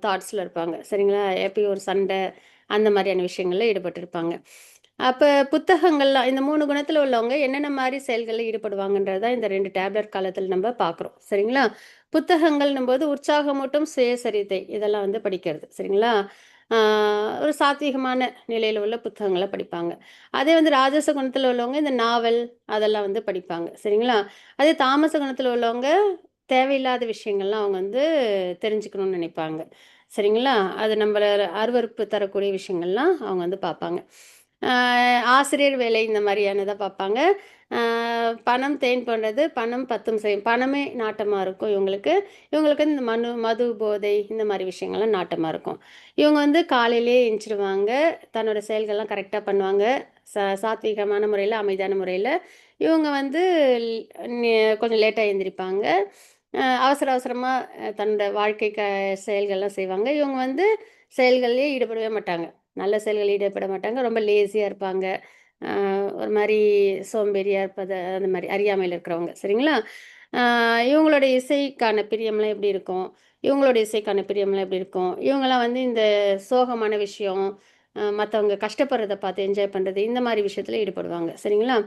தாட்ஸ்ல இருப்பாங்க. சரிங்களா? எப்பயும் ஒரு சண்டை, அந்த மாரியான விஷயங்கள்ல ஈடுபட்டிருப்பாங்க. அப்ப புத்தகங்கள்லாம் இந்த 3 குணத்துல உள்ளவங்க என்னென்ன மாரி செயல்கள்ல ஈடுபடுவாங்கன்றது தான் இந்த 2 டேப்லெட் காலத்துல நம்ம பார்க்குறோம். சரிங்களா? புத்தகங்கள்னும்போது உற்சாகமூட்டும் சுயசரிதை இதெல்லாம் வந்து படிக்கிறது. சரிங்களா? ஆ ஒரு சாத்வீகமான நிலையில உள்ள புத்தகங்கள படிப்பாங்க. அதே வந்து ராஜச குணத்துல உள்ளவங்க இந்த நாவல் அதெல்லாம் வந்து படிப்பாங்க. சரிங்களா? அதே தாமச குணத்துல உள்ளவங்க தேவையில்லாத விஷயங்கள்லாம் அவங்க வந்து தெரிஞ்சுக்கணும்னு நினைப்பாங்க. சரிங்களா? அது நம்பள அருவருப்பு தரக்கூடிய விஷயங்கள்லாம் அவங்க வந்து பார்ப்பாங்க. ஆ ஆசிரியர் வேலை இந்த மாரியானத பார்ப்பாங்க. ஆ பணம் தேன் போன்றது, பணம் பத்தும் செய்யும். பணமே நாட்டமா இருக்கும் இவங்களுக்கு. இவங்களுக்கு வந்து இந்த மது, போதை இந்த மாரி விஷயங்கள்லாம் நாட்டமா இருக்கும். இவங்க வந்து காலையிலேயே எந்திச்சிடுவாங்க. தன்னோட செயல்கள்லாம் கரெக்ட்டா பண்ணுவாங்க. சாத்வீகமான முறையில, அமைதியான முறையில. இவங்க வந்து ல் நெ கொஞ்சம் லேட்டா எந்திரிப்பாங்க. அவசர அவசரமா தன்னோட வாழ்க்கை செயல்கள்லாம் செய்வாங்க. இவங்க வந்து செயல்கள்லயே ஈடுபடவே மாட்டாங்க. நல்ல செயல்கள் ஈடுபட மாட்டாங்க. ரொம்ப லேசியா இருப்பாங்க. அ ஒரு மாரி சோம்பேறியா இருப்பது அந்த மாரி அறியாமையில இருக்கிறவங்க. சரிங்களா? அ இவங்களோட இசைக்கான பிரியம்லாம் எப்படி இருக்கும்? இவங்களோட இசைக்கான பிரியம்லாம் எப்படி இருக்கும்? இவங்கலாம் வந்து இந்த சோகமான விஷயம், மத்தவங்க கஷ்டப்படுறத பார்த்து என்ஜாய் பண்றது, இந்த மாரி விஷயத்துல ஈடுபடுவாங்க. சரிங்களா?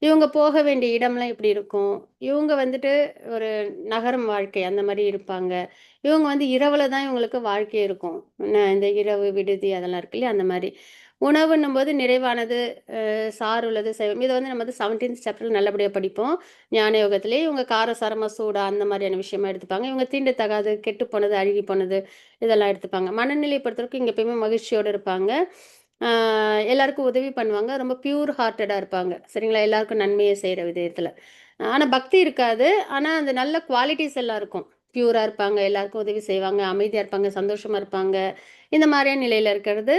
இவங்க போக வேண்டிய இடம்லாம் எப்படி இருக்கும்? இவங்க வந்துட்டு ஒரு நகரம் வாழ்க்கை அந்த மாரி இருப்பாங்க. இவங்க வந்து இரவுல தான் இவங்களுக்கு வாழ்க்கையே இருக்கும். இந்த இரவு விடுதி அதெல்லாம் இருக்கு இல்லையா? அந்த மாரி. உணவுன்னும்போது நிறைவானது, சாறுள்ளது, சைவம். இத வந்து நம்ம வந்து 17த் சாப்டர்ல நல்லபடியா படிப்போம். ஞான யோகத்திலே இவங்க காரசாரமா, சூடா அந்த மாரியான விஷயமா எடுத்துப்பாங்க. இவங்க தீண்டத்தகாதது, கெட்டுப்போனது, அழுகி போனது இதெல்லாம் எடுத்துப்பாங்க. மனநிலை பொறுத்தவரைக்கும் இங்க எப்பயுமே மகிழ்ச்சியோட இருப்பாங்க. ஆ எல்லாருக்கும் உதவி பண்ணுவாங்க. ரொம்ப பியூர் ஹார்ட்டடா இருப்பாங்க. சரிங்களா? எல்லாருக்கும் நன்மைய செய்ற விதத்துல. ஆனா பக்தி இருக்காது. ஆனா அந்த நல்ல குவாலிட்டீஸ் எல்லாம் இருக்கும். பியூரா இருப்பாங்க, எல்லாருக்கும் உதவி செய்வாங்க, அமைதியா இருப்பாங்க, சந்தோஷமா இருப்பாங்க. இந்த மாரியான நிலையில இருக்கிறது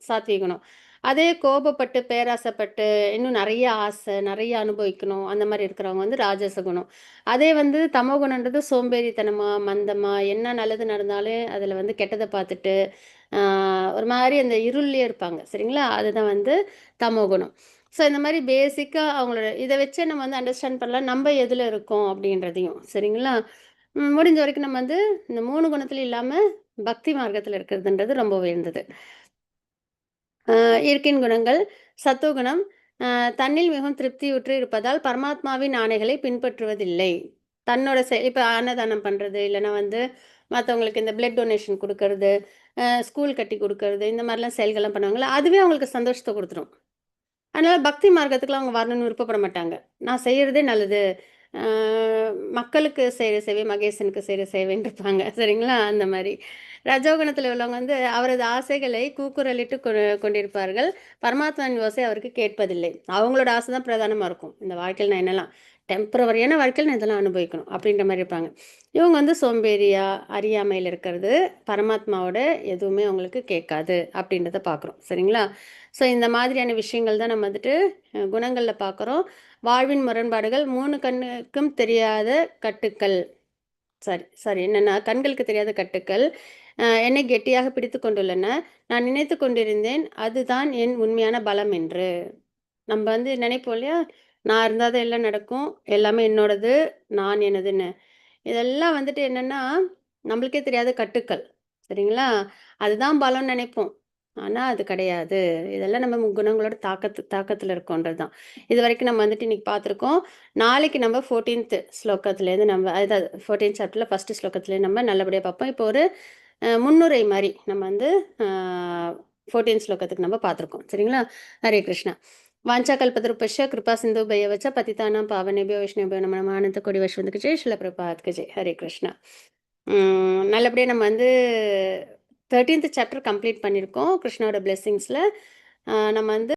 சாத்வீக குணம். அதே கோபப்பட்டு, பேராசைப்பட்டு, இன்னும் நெறைய ஆசை, நெறைய அனுபவிக்கணும், அந்த மாரி இருக்கிறவங்க வந்து ராஜச குணம். அதே வந்து தமோ குணம்ன்றது சோம்பேறித்தனமா, மந்தமா, என்ன நல்லது நடந்தாலும் அதில வந்து கெட்டத பார்த்துட்டு, ஆ ஒரு மாரி அந்த இருள்லயே இருப்பாங்க. சரிங்களா? அதுதான் வந்து தமோ குணம். ஸோ இந்த மாரி பேசிக்கா அவங்களோட இத வச்சே நம்ம வந்து அண்டர்ஸ்டாண்ட் பண்ணலாம். நம்ப எதுல இருக்கோம் அப்படின்றதையும். சரிங்களா? முடிஞ்ச வரைக்கும் நம்ம வந்து இந்த 3 குணத்திலும் இல்லாம பக்தி மார்க்கத்தில இருக்கிறதுன்றது ரொம்ப உயர்ந்தது. அ இயற்கையின் குணங்கள், சத்துவகுணம், தன்னில் மிகவும் திருப்தியுற்று இருப்பதால் பரமாத்மாவின் ஆணைகளை பின்பற்றுவதில்லை. தன்னோட இப்ப அன்னதானம் பண்றது, இல்லன்னா வந்து மத்தவங்களுக்கு இந்த பிளட் டொனேஷன் குடுக்கறது, ஸ்கூல் கட்டி குடுக்கறது, இந்த மாரிலாம் செயல்கள்லாம் பண்ணுவாங்கல்ல, அதுவே அவங்களுக்கு சந்தோஷத்த குடுத்துரும். அதனால பக்தி மார்க்கத்துக்குலாம் அவங்க வரணும்னு விருப்பப்பட மாட்டாங்க. நான் செய்யறதே நல்லது. அ மக்களுக்கு செய்ற சேவை மகேசனுக்கு செய்ற சேவைன்னு இருப்பாங்க. சரிங்களா? அந்த மாரி. ரஜோகுணத்தில உள்ளவங்க வந்து அவரது ஆசைகளை கூக்குரலிட்டு கொண்டிருப்பார்கள். பரமாத்மாவின் ஓசை அவருக்கு கேட்பதில்லை. அவங்களோட ஆசை தான் பிரதானமா இருக்கும். இந்த வாழ்க்கையில நான் என்னலாம் டெம்பரவரியான வாழ்க்கையில நான் இதெல்லாம் அனுபவிக்கணும். அப்படின்ற மாரி இருப்பாங்க. இவங்க வந்து சோம்பேறியா, அறியாமையில இருக்கிறது, பரமாத்மாவோட எதுவுமே அவங்களுக்கு கேட்காது அப்படின்றத பார்க்குறோம். சரிங்களா? ஸோ இந்த மாதிரியான விஷயங்கள் தான் நம்ம வந்துட்டு குணங்கள்ல பார்க்குறோம். வாழ்வின் முரண்பாடுகள் 3 கண்ணுக்கும் தெரியாத கட்டுக்கள். சாரி சாரி என்னன்னா, கண்களுக்கு தெரியாத கட்டுக்கள் என்னை கெட்டியாக பிடித்துக் கொண்டுள்ளன. நான் நினைத்துக் கொண்டிருந்தேன், அதுதான் என் உண்மையான பலம் என்று. நம்ப வந்து நினைப்போம் இல்லையா? நான் இருந்தா தான் எல்லாம் நடக்கும். எல்லாமே என்னோடது, நான் எனதுன்னு. இதெல்லாம் வந்துட்டு என்னன்னா நம்மளுக்கே தெரியாத கட்டுக்கள். சரிங்களா? அதுதான் பலம்னு நினைப்போம். ஆனா அது கிடையாது. இதெல்லாம் நம்ம குணங்களோட தாக்கத்துல இருக்கோன்றது தான். இதுவரைக்கும் நம்ம வந்துட்டு இன்னைக்கு பார்த்துருக்கோம். நாளைக்கு நம்ம 14த் ஸ்லோகத்திலேருந்து நம்ம அதாவது 14th சாப்டர்ல ஃபர்ஸ்ட் ஸ்லோகத்திலேருந்து நம்ம நல்லபடியா பார்ப்போம். இப்போ ஒரு முன்னுரை மாரி நம்ம வந்து 14th ஸ்லோகத்துக்கு நம்ம பார்த்துருக்கோம். சரிங்களா? ஹரே கிருஷ்ணா. वाञ्छाकल्पतरुभ्यश्च कृपासिन्धुभ्यश्च पतितानां पावनेभ्यो वैष्णवेभ्यो नमः நமः அனந்த கோடி வைஷ்ணவத்துக்கு ஜெய் ஸ்ரீல பிரபாத்க்கு ஜெய் ஹரே கிருஷ்ணா. நல்லபடியாக நம்ம வந்து 13th சாப்டர் கம்ப்ளீட் பண்ணியிருக்கோம் கிருஷ்ணாவோட பிளெஸ்ஸிங்ஸில். நம்ம வந்து